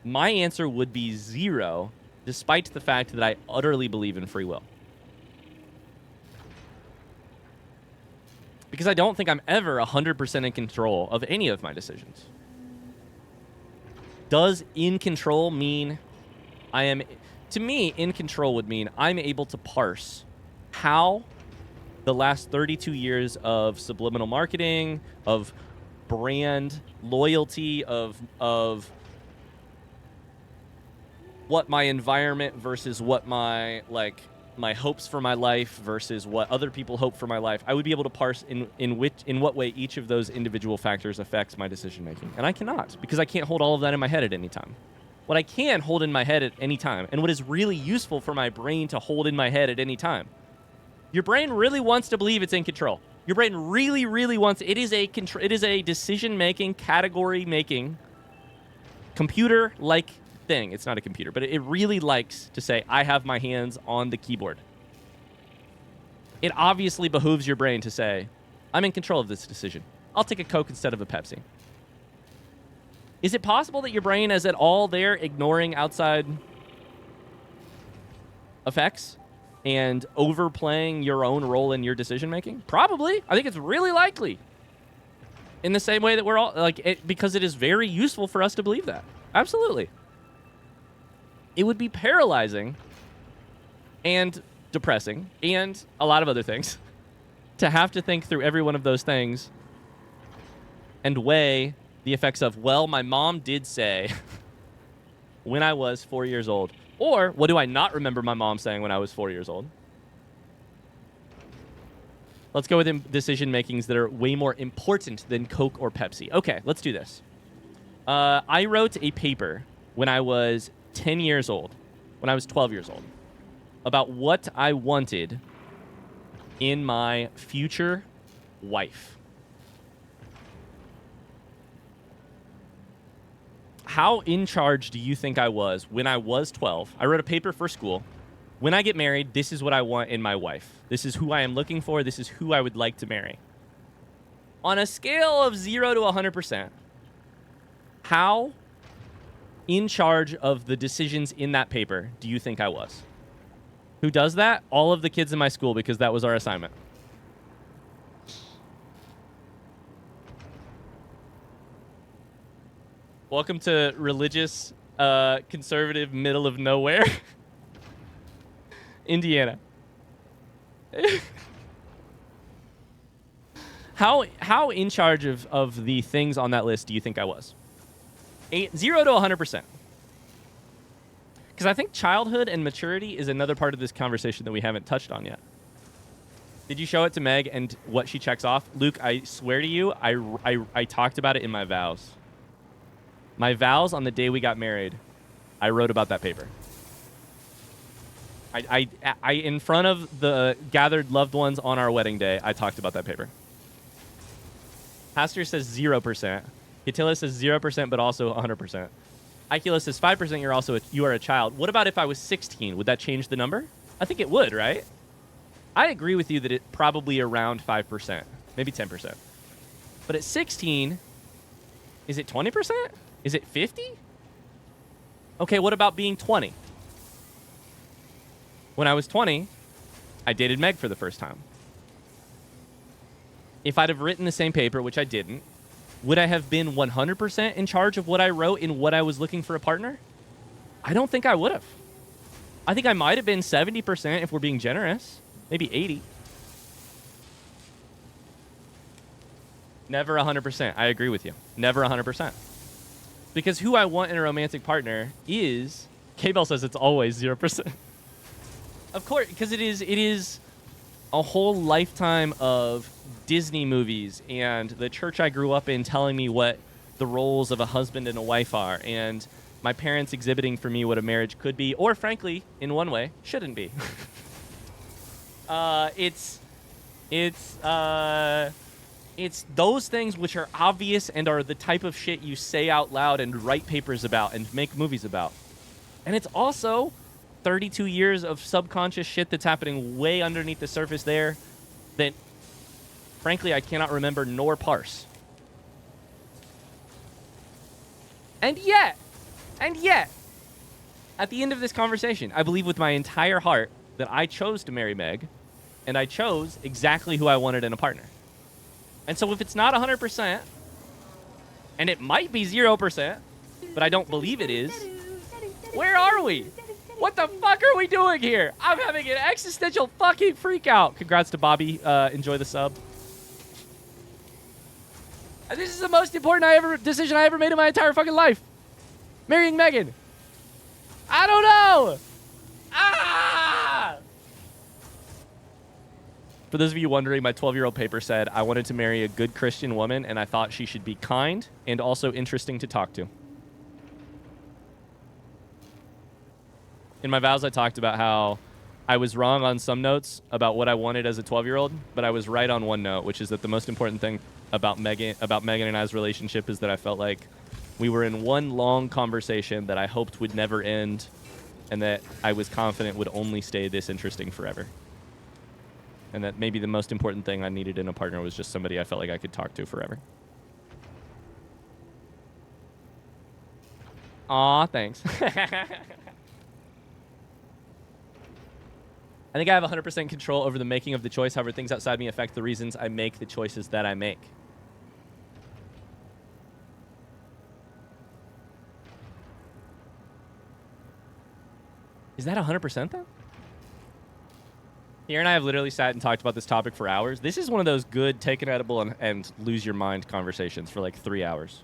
My answer would be 0, despite the fact that I utterly believe in free will. Because I don't think I'm ever 100% in control of any of my decisions. Does in control mean I am... To me, in control would mean I'm able to parse how the last 32 years of subliminal marketing, of brand loyalty, of what my environment versus what my hopes for my life versus what other people hope for my life. I would be able to parse in what way each of those individual factors affects my decision making. And I cannot, because I can't hold all of that in my head at any time. What I can hold in my head at any time, and what is really useful for my brain to hold in my head at any time. Your brain really wants to believe it's in control. Your brain really, really wants... It is a decision-making, category-making, computer-like thing. It's not a computer, but it really likes to say, I have my hands on the keyboard. It obviously behooves your brain to say, I'm in control of this decision. I'll take a Coke instead of a Pepsi. Is it possible that your brain is at all there ignoring outside effects and overplaying your own role in your decision-making? Probably. I think it's really likely. In the same way that we're all... because it is very useful for us to believe that. Absolutely. It would be paralyzing and depressing and a lot of other things to have to think through every one of those things and weigh the effects of, well, my mom did say when I was 4 years old. Or, what do I not remember my mom saying when I was 4 years old? Let's go with decision makings that are way more important than Coke or Pepsi. Okay, let's do this. I wrote a paper when I was 10 years old, when I was 12 years old, about what I wanted in my future wife. How in charge do you think I was when I was 12? I wrote a paper for school. When I get married, this is what I want in my wife. This is who I am looking for. This is who I would like to marry. On a scale of 0 to 100%, how in charge of the decisions in that paper do you think I was? Who does that? All of the kids in my school, because that was our assignment. Welcome to religious, conservative, middle of nowhere, Indiana. How in charge of the things on that list do you think I was? 0 to 100%. Because I think childhood and maturity is another part of this conversation that we haven't touched on yet. Did you show it to Meg and what she checks off? Luke, I swear to you, I talked about it in my vows. My vows on the day we got married I wrote about that paper. I in front of the gathered loved ones on our wedding day, I talked about that paper. Pastor says 0%. Catilla says 0%, but also 100%. Icula says 5%. You are a child. What about if I was 16? Would that change the number? I think it would, right? I agree with you that it probably around 5%, maybe 10%. But at 16, is it 20%? Is it 50? Okay, what about being 20? When I was 20, I dated Meg for the first time. If I'd have written the same paper, which I didn't, would I have been 100% in charge of what I wrote in what I was looking for a partner? I don't think I would have. I think I might have been 70% if we're being generous. Maybe 80. Never 100%. I agree with you. Never 100%. Because who I want in a romantic partner is... K-Bell says it's always 0%. Of course, because it is a whole lifetime of Disney movies and the church I grew up in telling me what the roles of a husband and a wife are, and my parents exhibiting for me what a marriage could be, or frankly, in one way, shouldn't be. It's those things which are obvious and are the type of shit you say out loud and write papers about and make movies about. And it's also 32 years of subconscious shit that's happening way underneath the surface there that, frankly, I cannot remember nor parse. And yet, at the end of this conversation, I believe with my entire heart that I chose to marry Meg, and I chose exactly who I wanted in a partner. And so if it's not 100%, and it might be 0%, but I don't believe it is, where are we? What the fuck are we doing here? I'm having an existential fucking freak out. Congrats to Bobby. Enjoy the sub. This is the most important decision I ever made in my entire fucking life. Marrying Megan. I don't know. Ah! For those of you wondering, my 12-year-old paper said I wanted to marry a good Christian woman, and I thought she should be kind and also interesting to talk to. In my vows, I talked about how I was wrong on some notes about what I wanted as a 12-year-old, but I was right on one note, which is that the most important thing about Megan and I's relationship is that I felt like we were in one long conversation that I hoped would never end, and that I was confident would only stay this interesting forever. And that maybe the most important thing I needed in a partner was just somebody I felt like I could talk to forever. Aw, thanks. I think I have 100% control over the making of the choice. However, things outside me affect the reasons I make the choices that I make. Is that 100% though? Here and I have literally sat and talked about this topic for hours. This is one of those good take an edible and lose your mind conversations for like 3 hours.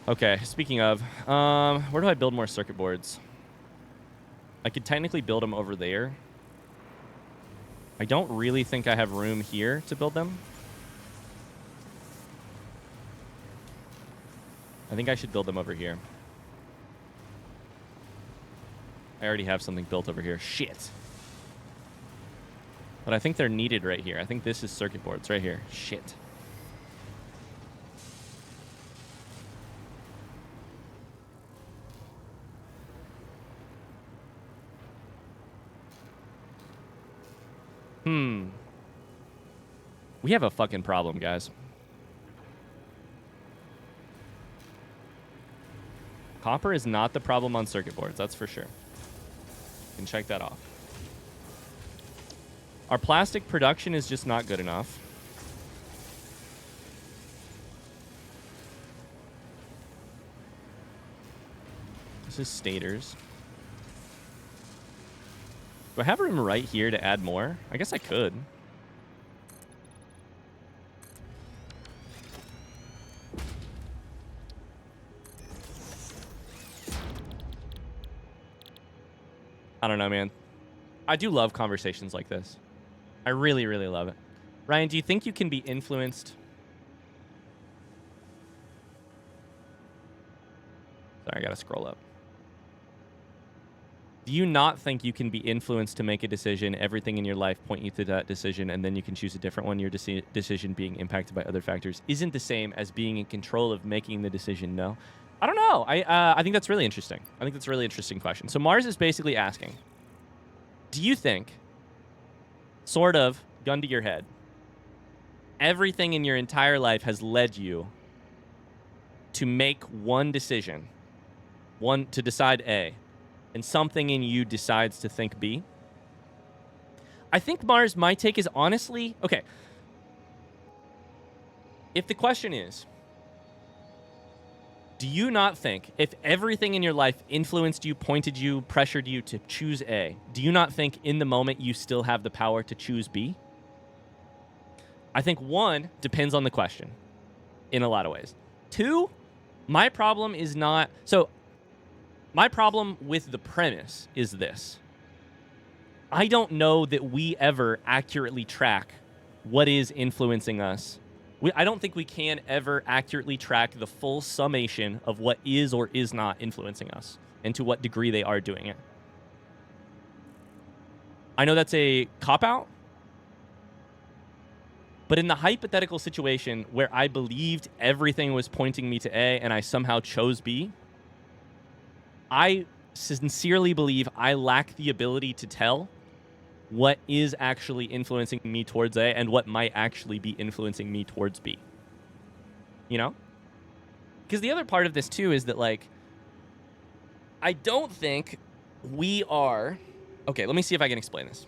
Okay, speaking of, where do I build more circuit boards? I could technically build them over there. I don't really think I have room here to build them. I think I should build them over here. I already have something built over here. Shit. But I think they're needed right here. I think this is circuit boards right here. Shit. We have a fucking problem, guys. Copper is not the problem on circuit boards, that's for sure. You can check that off. Our plastic production is just not good enough. This is stators. Do I have room right here to add more? I guess I could. I don't know, man. I do love conversations like this. I really, really love it. Ryan, do you think you can be influenced? Sorry, I gotta scroll up. Do you not think you can be influenced to make a decision, everything in your life point you to that decision, and then you can choose a different one, your decision being impacted by other factors isn't the same as being in control of making the decision? No. I don't know. I think that's really interesting. I think that's a really interesting question. So Mars is basically asking, do you think, sort of, gun to your head, everything in your entire life has led you to make one decision, one to decide A, and something in you decides to think B? I think, Mars, my take is honestly, okay, if the question is, do you not think if everything in your life influenced you, pointed you, pressured you to choose A, do you not think in the moment you still have the power to choose B? I think 1, depends on the question in a lot of ways. 2, my problem is not... So, my problem with the premise is this. I don't know that we ever accurately track what is influencing us. I don't think we can ever accurately track the full summation of what is or is not influencing us and to what degree they are doing it. I know that's a cop-out, but in the hypothetical situation where I believed everything was pointing me to A and I somehow chose B, I sincerely believe I lack the ability to tell what is actually influencing me towards A and what might actually be influencing me towards B. You know? Because the other part of this, too, is that, like, I don't think we are... Okay, let me see if I can explain this.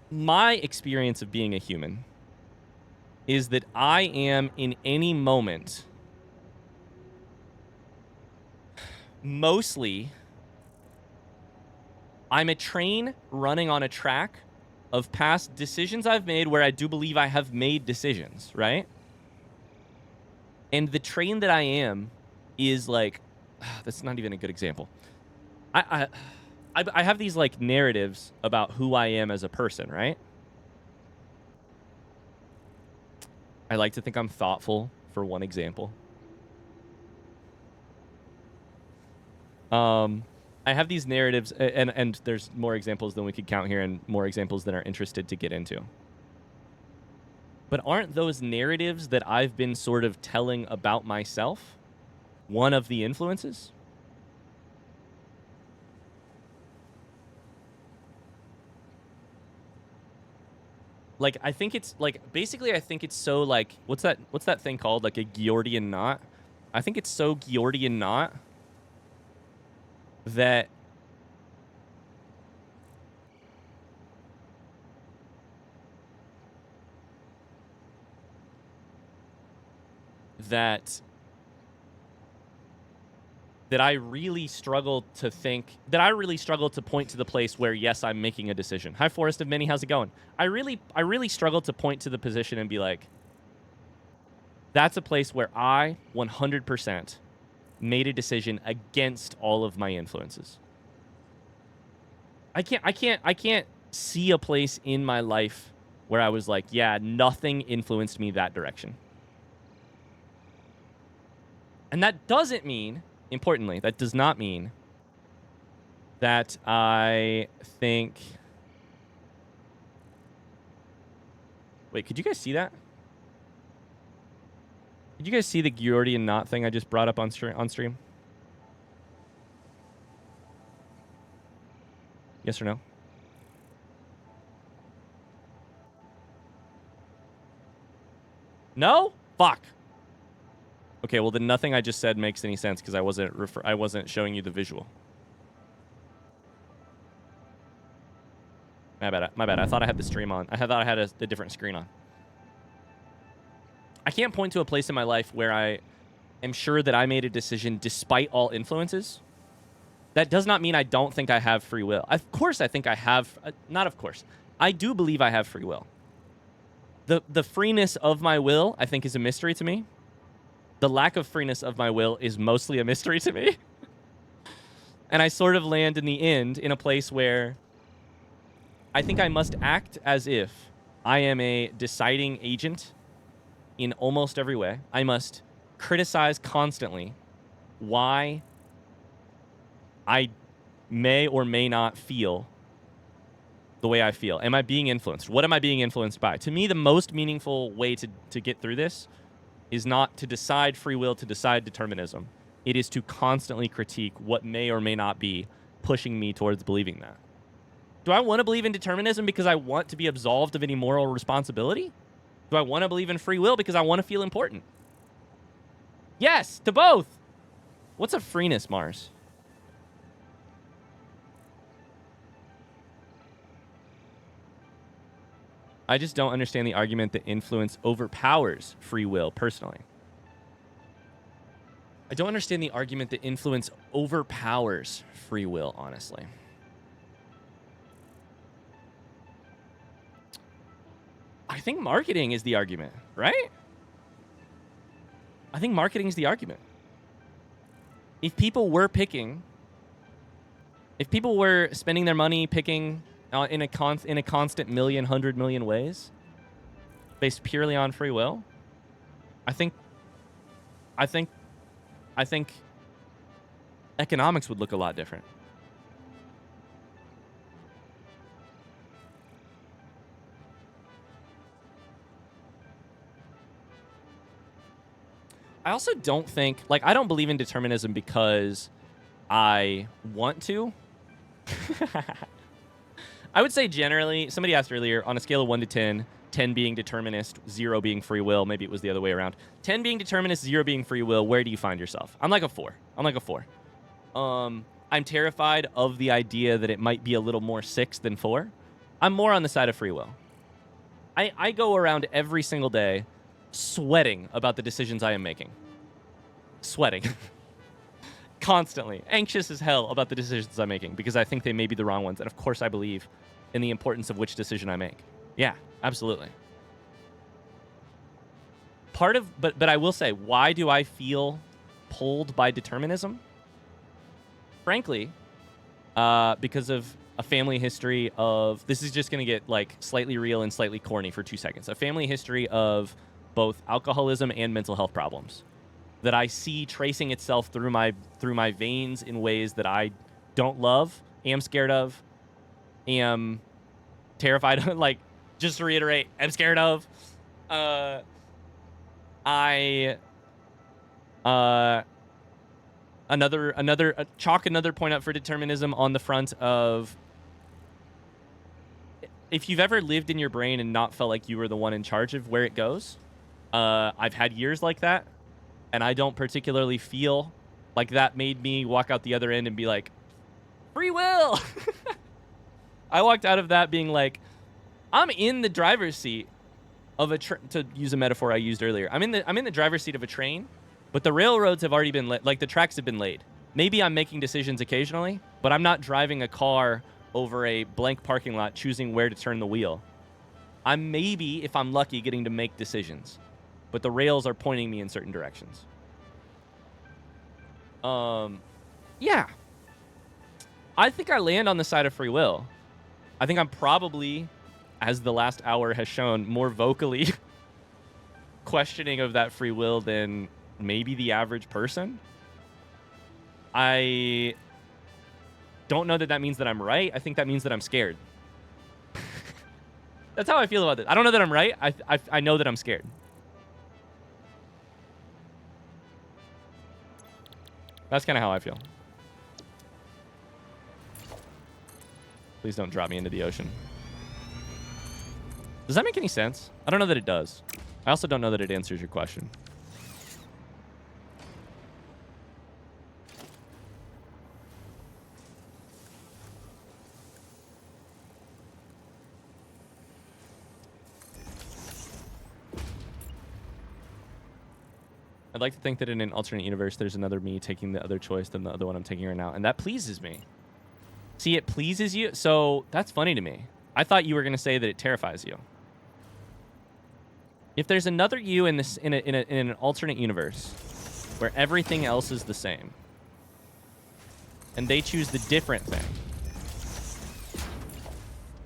My experience of being a human is that I am, in any moment, mostly... I'm a train running on a track of past decisions I've made where I do believe I have made decisions, right? And the train that I am is like... That's not even a good example. I have these, like, narratives about who I am as a person, right? I like to think I'm thoughtful, for one example. I have these narratives, and there's more examples than we could count here and more examples than are interested to get into. But aren't those narratives that I've been sort of telling about myself one of the influences? Like, I think it's, like, basically I think it's so, like, what's that thing called? Like a Georgian knot? I think it's so Georgian knot that I really struggle to think, that I really struggle to point to the place where, yes, I'm making a decision. Hi, Forest of Many, how's it going? I really struggle to point to the position and be like, that's a place where I 100% made a decision against all of my influences. I can't see a place in my life where I was like, yeah, nothing influenced me that direction. And that doesn't mean, importantly, that does not mean that I think... Wait, could you guys see that? Did you guys see the Georgian knot thing I just brought up on stream? Yes or no? No? Fuck. Okay, well then nothing I just said makes any sense because I wasn't showing you the visual. My bad. I thought I had the stream on. I thought I had a different screen on. I can't point to a place in my life where I am sure that I made a decision despite all influences. That does not mean I don't think I have free will. Of course I think I have... not of course. I do believe I have free will. The freeness of my will, I think, is a mystery to me. The lack of freeness of my will is mostly a mystery to me. And I sort of land in the end in a place where I think I must act as if I am a deciding agent in almost every way. I must criticize constantly why I may or may not feel the way I feel? Am I being influenced? What am I being influenced by? To me, the most meaningful way to get through this is not to decide free will, to decide determinism. It is to constantly critique what may or may not be pushing me towards believing that. Do I want to believe in determinism because I want to be absolved of any moral responsibility? Do I want to believe in free will because I want to feel important? Yes, to both. What's a freeness, Mars? I just don't understand the argument that influence overpowers free will, personally. I don't understand the argument that influence overpowers free will, honestly. I think marketing is the argument, right? I think marketing is the argument. If people were spending their money picking in a constant million, 100 million ways, based purely on free will, I think economics would look a lot different. I also don't think, like, I don't believe in determinism because I want to. I would say generally, somebody asked earlier, on a scale of 1 to 10, 10 being determinist, 0 being free will. Maybe it was the other way around. 10 being determinist, 0 being free will. Where do you find yourself? I'm like a 4. I'm terrified of the idea that it might be a little more 6 than 4. I'm more on the side of free will. I go around every single day sweating about the decisions I am making. Sweating. Constantly. Anxious as hell about the decisions I'm making because I think they may be the wrong ones. And of course I believe in the importance of which decision I make. Yeah, absolutely. But I will say, why do I feel pulled by determinism? Frankly, because of a family history of, this is just going to get like slightly real and slightly corny for 2 seconds. A family history of both alcoholism and mental health problems that I see tracing itself through my veins in ways that I don't love, am scared of, am terrified of. Like, just to reiterate, I'm scared of. Chalk another point up for determinism on the front of, if you've ever lived in your brain and not felt like you were the one in charge of where it goes, I've had years like that, and I don't particularly feel like that made me walk out the other end and be like, free will. I walked out of that being like, I'm in the driver's seat of to use a metaphor I used earlier. I'm in the driver's seat of a train, but the railroads have already been the tracks have been laid. Maybe I'm making decisions occasionally, but I'm not driving a car over a blank parking lot choosing where to turn the wheel. I'm maybe, if I'm lucky, getting to make decisions, but the rails are pointing me in certain directions. Yeah. I think I land on the side of free will. I think I'm probably, as the last hour has shown, more vocally questioning of that free will than maybe the average person. I don't know that means that I'm right. I think that means that I'm scared. That's how I feel about this. I don't know that I'm right. I know that I'm scared. That's kind of how I feel. Please don't drop me into the ocean. Does that make any sense? I don't know that it does. I also don't know that it answers your question. I'd like to think that in an alternate universe, there's another me taking the other choice than the other one I'm taking right now. And that pleases me. See, it pleases you? So that's funny to me. I thought you were going to say that it terrifies you. If there's another you in an alternate universe where everything else is the same, and they choose the different thing,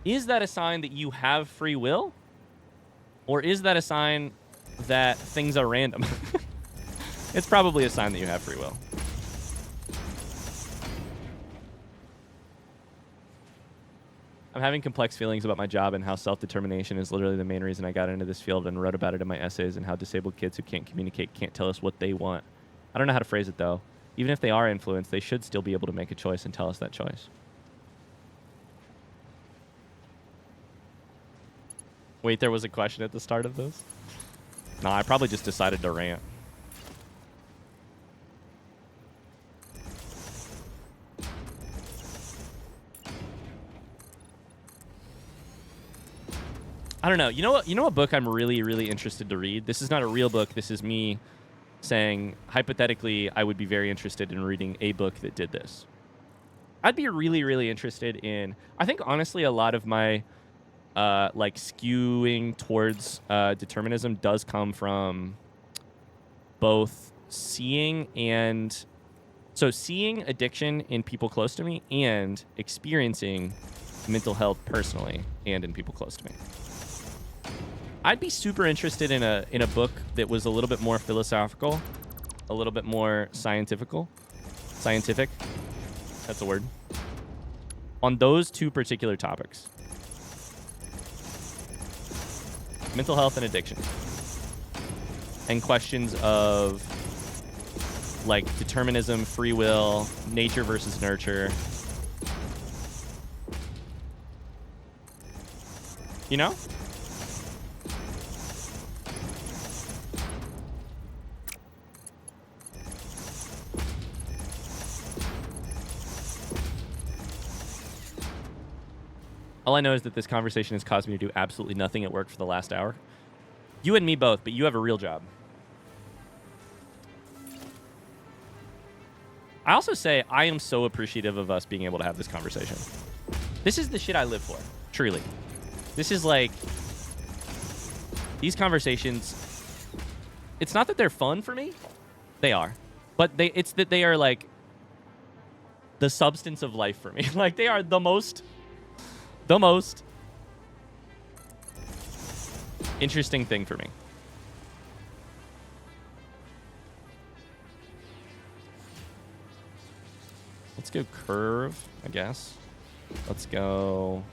is that a sign that you have free will? Or is that a sign that things are random? It's probably a sign that you have free will. I'm having complex feelings about my job and how self-determination is literally the main reason I got into this field and wrote about it in my essays, and how disabled kids who can't communicate can't tell us what they want. I don't know how to phrase it, though. Even if they are influenced, they should still be able to make a choice and tell us that choice. Wait, there was a question at the start of this? No, I probably just decided to rant. I don't know. You know what book I'm really, really interested to read? This is not a real book. This is me saying, hypothetically, I would be very interested in reading a book that did this. I'd be really, really interested in... I think, honestly, a lot of my like skewing towards determinism does come from both seeing addiction in people close to me and experiencing mental health personally and in people close to me. I'd be super interested in a book that was a little bit more philosophical, a little bit more scientific. That's a word. On those two particular topics. Mental health and addiction. And questions of like determinism, free will, nature versus nurture. You know? All I know is that this conversation has caused me to do absolutely nothing at work for the last hour. You and me both, but you have a real job. I also say I am so appreciative of us being able to have this conversation. This is the shit I live for, truly. This is like... These conversations... It's not that they're fun for me. They are. But it's that they are like... the substance of life for me. Like, they are the most interesting thing for me. Let's go curve, I guess. Let's go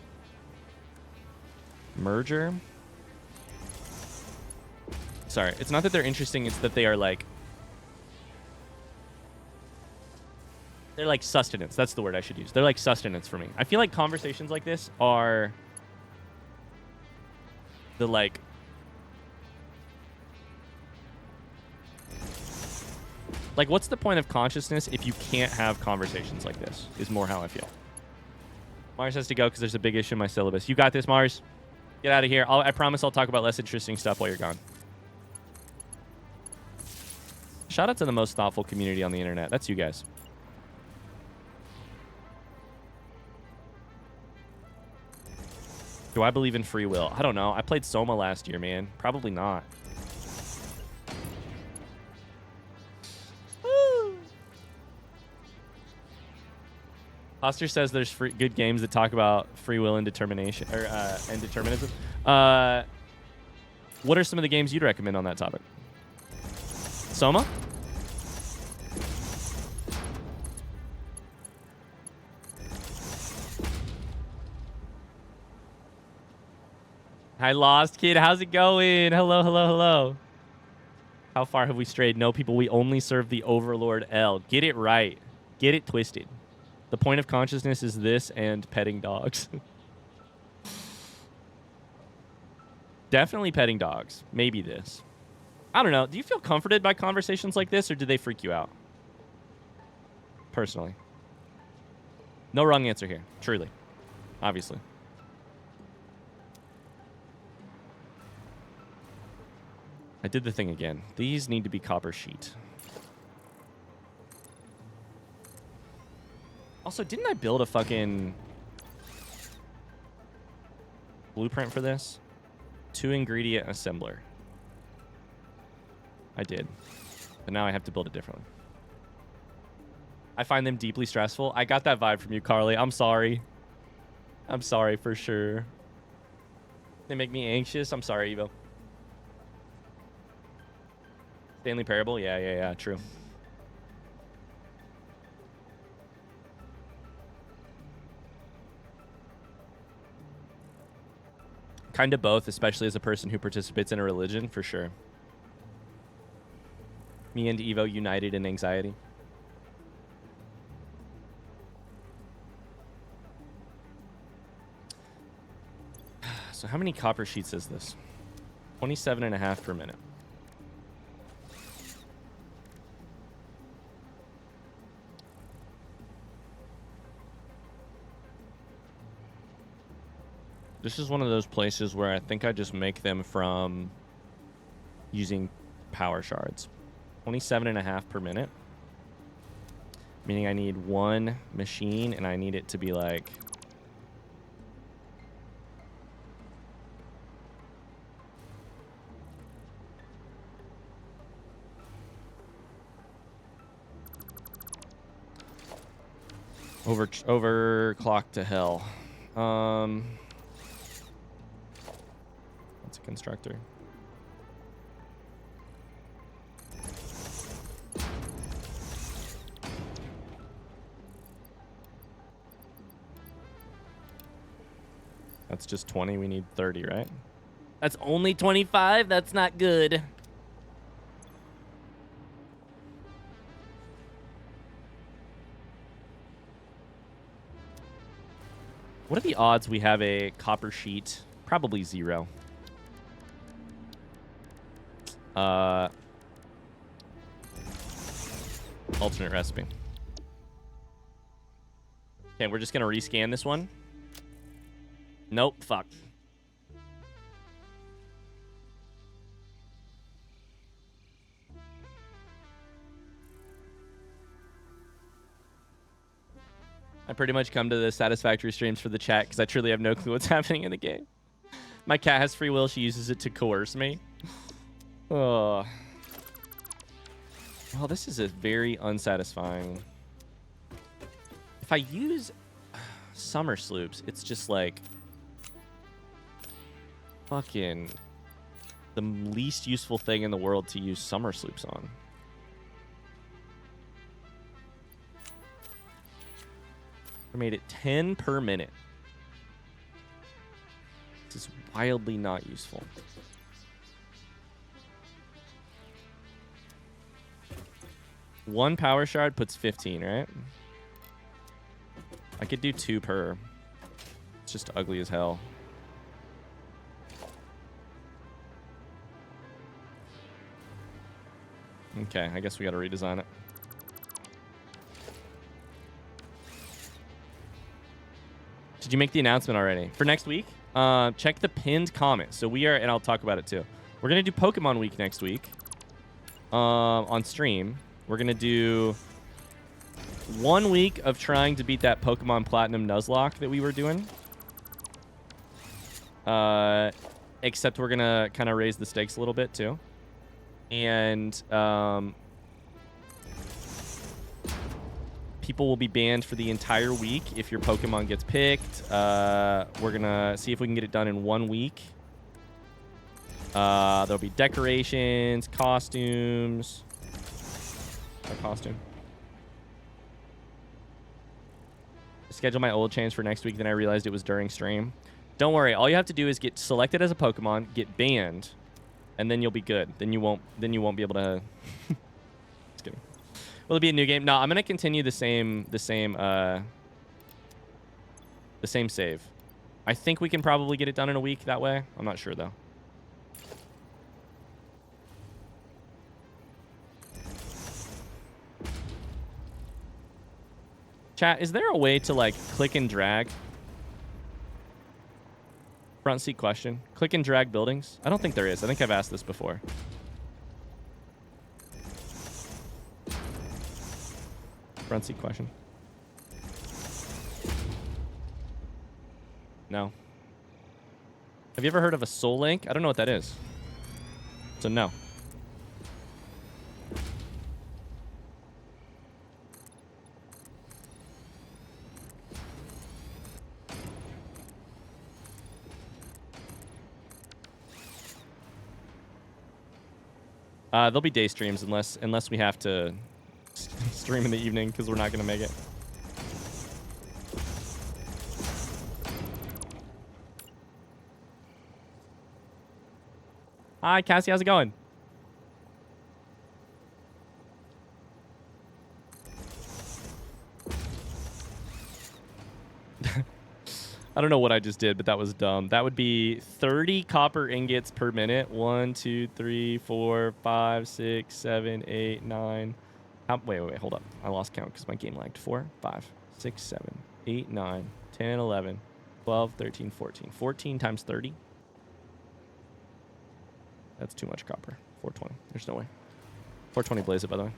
merger. Sorry, it's not that they're interesting, it's that they are like... They're like sustenance. That's the word I should use. They're like sustenance for me. I feel like conversations like this are the like... Like, what's the point of consciousness if you can't have conversations like this, is more how I feel. Mars has to go because there's a big issue in my syllabus. You got this, Mars. Get out of here. I promise I'll talk about less interesting stuff while you're gone. Shout out to the most thoughtful community on the internet. That's you guys. Do I believe in free will? I don't know. I played Soma last year, man. Probably not. Woo! Foster says there's good games that talk about free will and determination and determinism. What are some of the games you'd recommend on that topic? Soma? Hi, Lost Kid. How's it going? Hello, hello, hello. How far have we strayed? No, people, we only serve the Overlord L. Get it right. Get it twisted. The point of consciousness is this and petting dogs. Definitely petting dogs. Maybe this. I don't know. Do you feel comforted by conversations like this, or do they freak you out? Personally. No wrong answer here. Truly. Obviously. I did the thing again. These need to be copper sheet. Also, didn't I build a fucking blueprint for this? 2-ingredient assembler. I did. But now I have to build it differently. I find them deeply stressful. I got that vibe from you, Carly. I'm sorry. I'm sorry for sure. They make me anxious. I'm sorry, Evo. Stanley Parable? Yeah, true. Kind of both, especially as a person who participates in a religion, for sure. Me and Evo united in anxiety. So how many copper sheets is this? 27.5 per minute. This is one of those places where I think I just make them from using power shards. 27.5 per minute. Meaning I need one machine and I need it to be like... overclock to hell. That's a constructor. That's just 20. We need 30, right? That's only 25? That's not good. What are the odds we have a copper sheet? Probably 0. Alternate recipe. Okay, we're just going to rescan this one. Nope, fuck. I pretty much come to the Satisfactory streams for the chat because I truly have no clue what's happening in the game. My cat has free will. She uses it to coerce me. Oh. Well, this is a very unsatisfying... If I use summer sloops, it's just like... fucking... the least useful thing in the world to use summer sloops on. I made it 10 per minute. This is wildly not useful. One power shard puts 15, right? I could do 2 per. It's just ugly as hell. Okay, I guess we gotta redesign it. Did you make the announcement already? For next week, check the pinned comment. So we are, and I'll talk about it too. We're going to do Pokemon Week next week on stream. We're going to do 1 week of trying to beat that Pokemon Platinum Nuzlocke that we were doing. Except we're going to kind of raise the stakes a little bit too. And people will be banned for the entire week if your Pokemon gets picked. We're going to see if we can get it done in 1 week. There'll be decorations, costumes. A costume. Schedule my old change for next week, then I realized it was during stream. Don't worry. All you have to do is get selected as a Pokemon, get banned, and then you'll be good. Then you won't be able to... Just kidding. Will it be a new game? No, I'm gonna continue the same save. I think we can probably get it done in a week that way. I'm not sure though. Chat, is there a way to like click and drag? Front seat question. Click and drag buildings? I don't think there is. I think I've asked this before. Front seat question. No. Have you ever heard of a soul link? I don't know what that is. So no. There'll be day streams unless we have to stream in the evening because we're not going to make it. Hi, Cassie. How's it going? I don't know what I just did, but that was dumb. That would be 30 copper ingots per minute. 1, 2, 3, 4, 5, 6, 7, 8, 9. Wait. Hold up. I lost count because my game lagged. 4, 5, 6, 7, 8, 9, 10, 11, 12, 13, 14. 14 times 30. That's too much copper. 420. There's no way. 420 blaze it, by the way.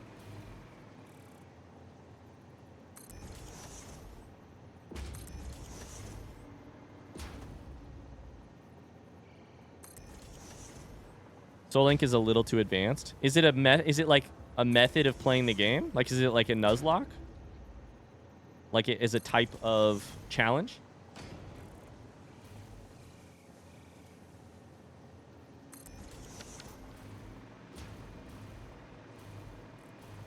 Soul Link is a little too advanced. Is it like a method of playing the game? Like, is it like a Nuzlocke? Like it is a type of challenge?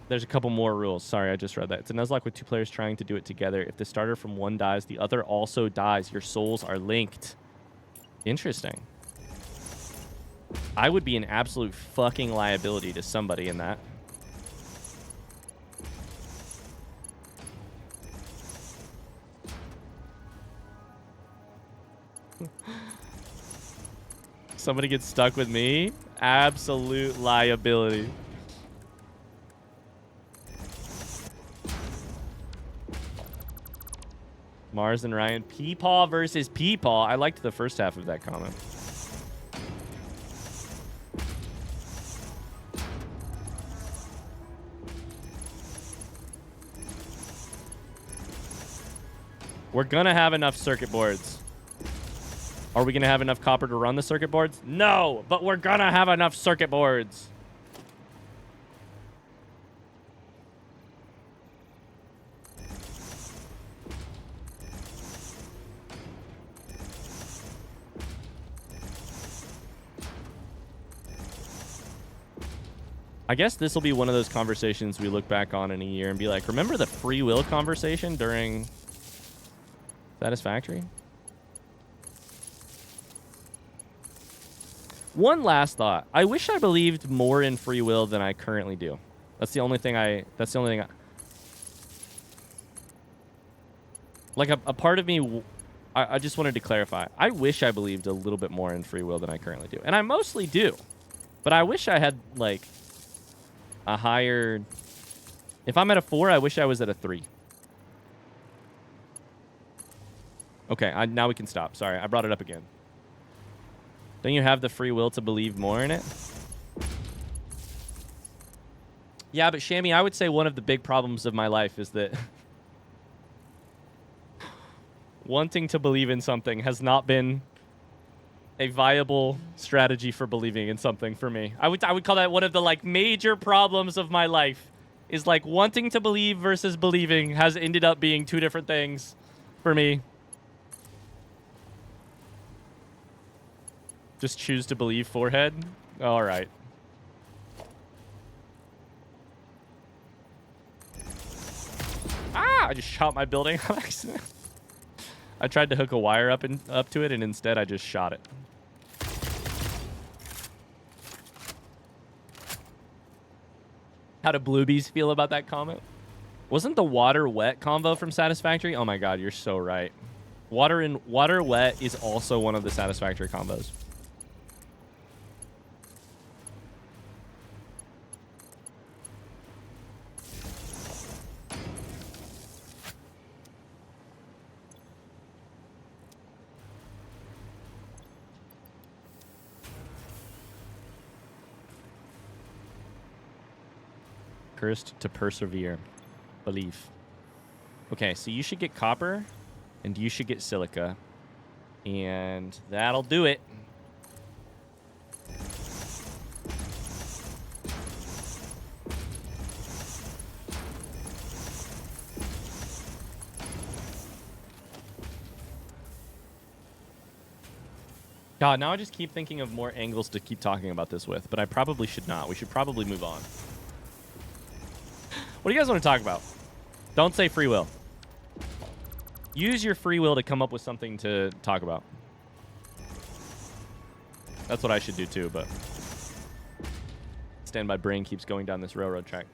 There's a couple more rules. Sorry, I just read that. It's a Nuzlocke with 2 players trying to do it together. If the starter from one dies, the other also dies. Your souls are linked. Interesting. I would be an absolute fucking liability to somebody in that. Somebody gets stuck with me? Absolute liability. Mars and Ryan. Peepaw versus Peepaw. I liked the first half of that comment. We're going to have enough circuit boards. Are we going to have enough copper to run the circuit boards? No, but we're going to have enough circuit boards. I guess this will be one of those conversations we look back on in a year and be like, remember the free will conversation during Satisfactory? One last thought. I wish I believed more in free will than I currently do. That's the only thing like a part of me, I just wanted to clarify. I wish I believed a little bit more in free will than I currently do. And I mostly do. But I wish I had, like, a higher... If I'm at a 4, I wish I was at a 3. Okay, now we can stop. Sorry, I brought it up again. Don't you have the free will to believe more in it? Yeah, but Shammy, I would say one of the big problems of my life is that wanting to believe in something has not been a viable strategy for believing in something for me. I would call that one of the like major problems of my life is like wanting to believe versus believing has ended up being 2 different things for me. Just choose to believe, forehead. All right. Ah! I just shot my building on accident. I tried to hook a wire up to it, and instead I just shot it. How do Bluebees feel about that comment? Wasn't the water wet combo from Satisfactory? Oh my god, you're so right. Water wet is also one of the Satisfactory combos. Cursed to persevere. Belief. Okay, so you should get copper, and you should get silica. And that'll do it. God, now I just keep thinking of more angles to keep talking about this with, but I probably should not. We should probably move on. What do you guys want to talk about? Don't say free will. Use your free will to come up with something to talk about. That's what I should do too, but understand my brain keeps going down this railroad track.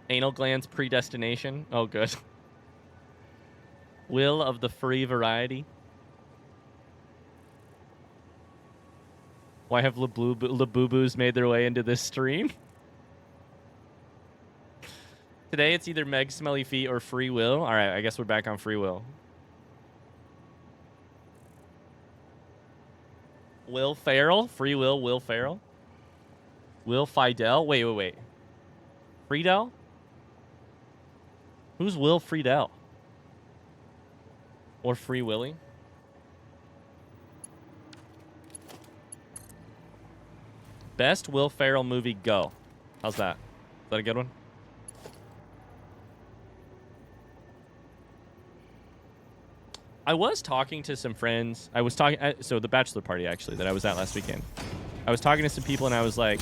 Anal glands predestination. Oh, good. Will of the free variety. Why have Labubu's made their way into this stream? Today it's either Meg's smelly feet or free will. All right, I guess we're back on free will. Will Ferrell, free will, Will Ferrell. Will Fidel. Wait. Friedel? Who's Will Friedel? Or Free Willy? Best Will Ferrell movie, go. How's that? Is that a good one? I was talking to some friends. I was talking... so the bachelor party, actually, that I was at last weekend. I was talking to some people, and I was like...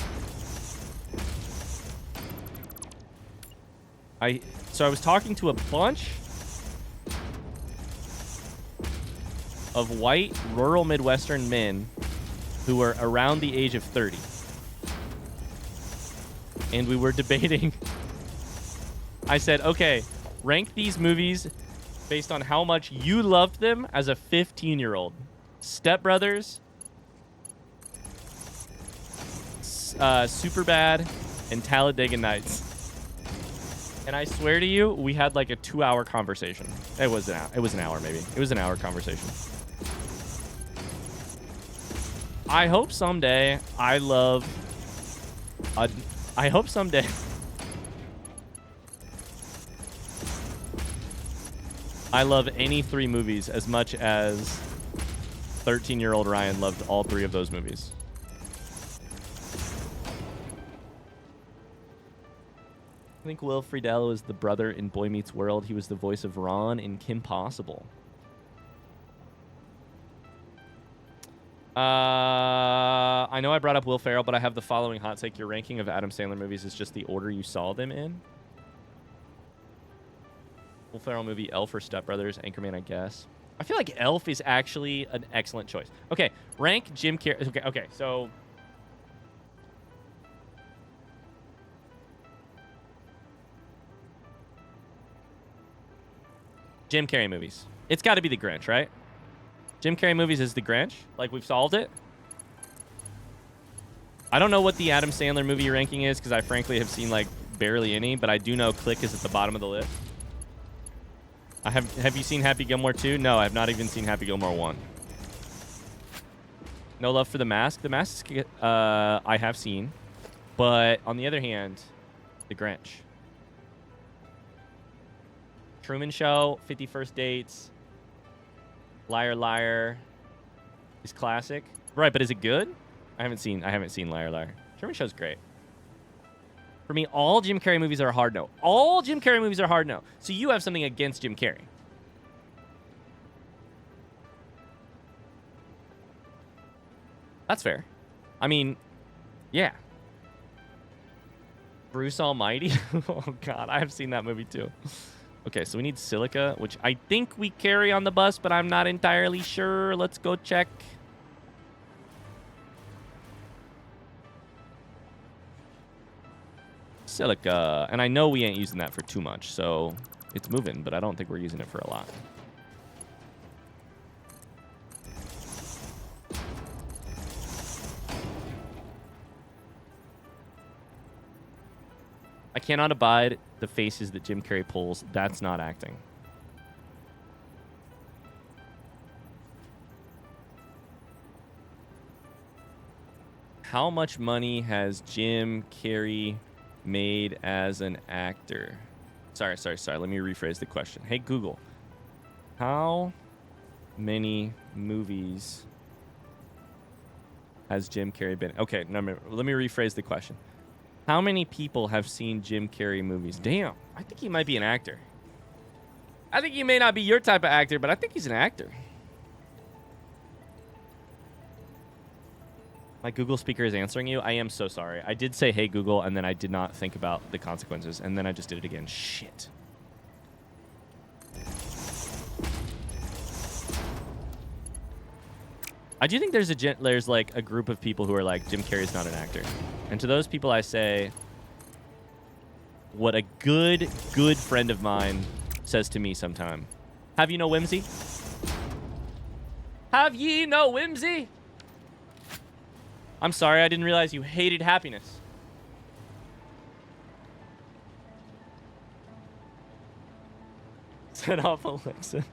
So I was talking to a bunch of white, rural Midwestern men who were around the age of 30. And we were debating. I said, okay, rank these movies based on how much you loved them as a 15-year-old. Step Brothers, Superbad, and Talladega Nights. And I swear to you, we had like a 2-hour conversation. It was an hour, maybe. It was an hour conversation. I hope someday I hope someday I love any 3 movies as much as 13-year-old Ryan loved all 3 of those movies. I think Will Friedle is the brother in Boy Meets World. He was the voice of Ron in Kim Possible. I know I brought up Will Ferrell, but I have the following hot take. Your ranking of Adam Sandler movies is just the order you saw them in. Will Ferrell movie, Elf or Step Brothers, Anchorman, I guess. I feel like Elf is actually an excellent choice. Okay, rank Jim Carrey. Okay, so... Jim Carrey movies. It's got to be The Grinch, right? Jim Carrey movies is The Grinch. Like, we've solved it. I don't know what the Adam Sandler movie ranking is because I frankly have seen, like, barely any, but I do know Click is at the bottom of the list. Have you seen Happy Gilmore 2? No, I have not even seen Happy Gilmore 1. No love for The Mask. The Mask, I have seen. But, on the other hand, The Grinch. Truman Show, 50 First Dates, Liar Liar is classic. Right, but is it good? I haven't seen Liar Liar. Truman Show's great. For me, all Jim Carrey movies are a hard no. All Jim Carrey movies are hard no. So you have something against Jim Carrey. That's fair. I mean, yeah. Bruce Almighty? Oh, God. I have seen that movie, too. Okay, so we need Silica, which I think we carry on the bus, but I'm not entirely sure. Let's go check. Silica. And I know we ain't using that for too much, so it's moving, but I don't think we're using it for a lot. I cannot abide the faces that Jim Carrey pulls. That's not acting. How much money has Jim Carrey made as an actor? Sorry. Let me rephrase the question. Hey, Google. How many movies has Jim Carrey been? Okay, no, let me rephrase the question. How many people have seen Jim Carrey movies? Damn, I think he might be an actor. I think he may not be your type of actor, but I think he's an actor. My Google speaker is answering you. I am so sorry. I did say, hey, Google, and then I did not think about the consequences, and then I just did it again. Shit. I do think there's like a group of people who are like, Jim Carrey's not an actor. And to those people I say, what a good friend of mine says to me sometime. Have you no whimsy? Have ye no whimsy? I'm sorry, I didn't realize you hated happiness. Set off Alexa.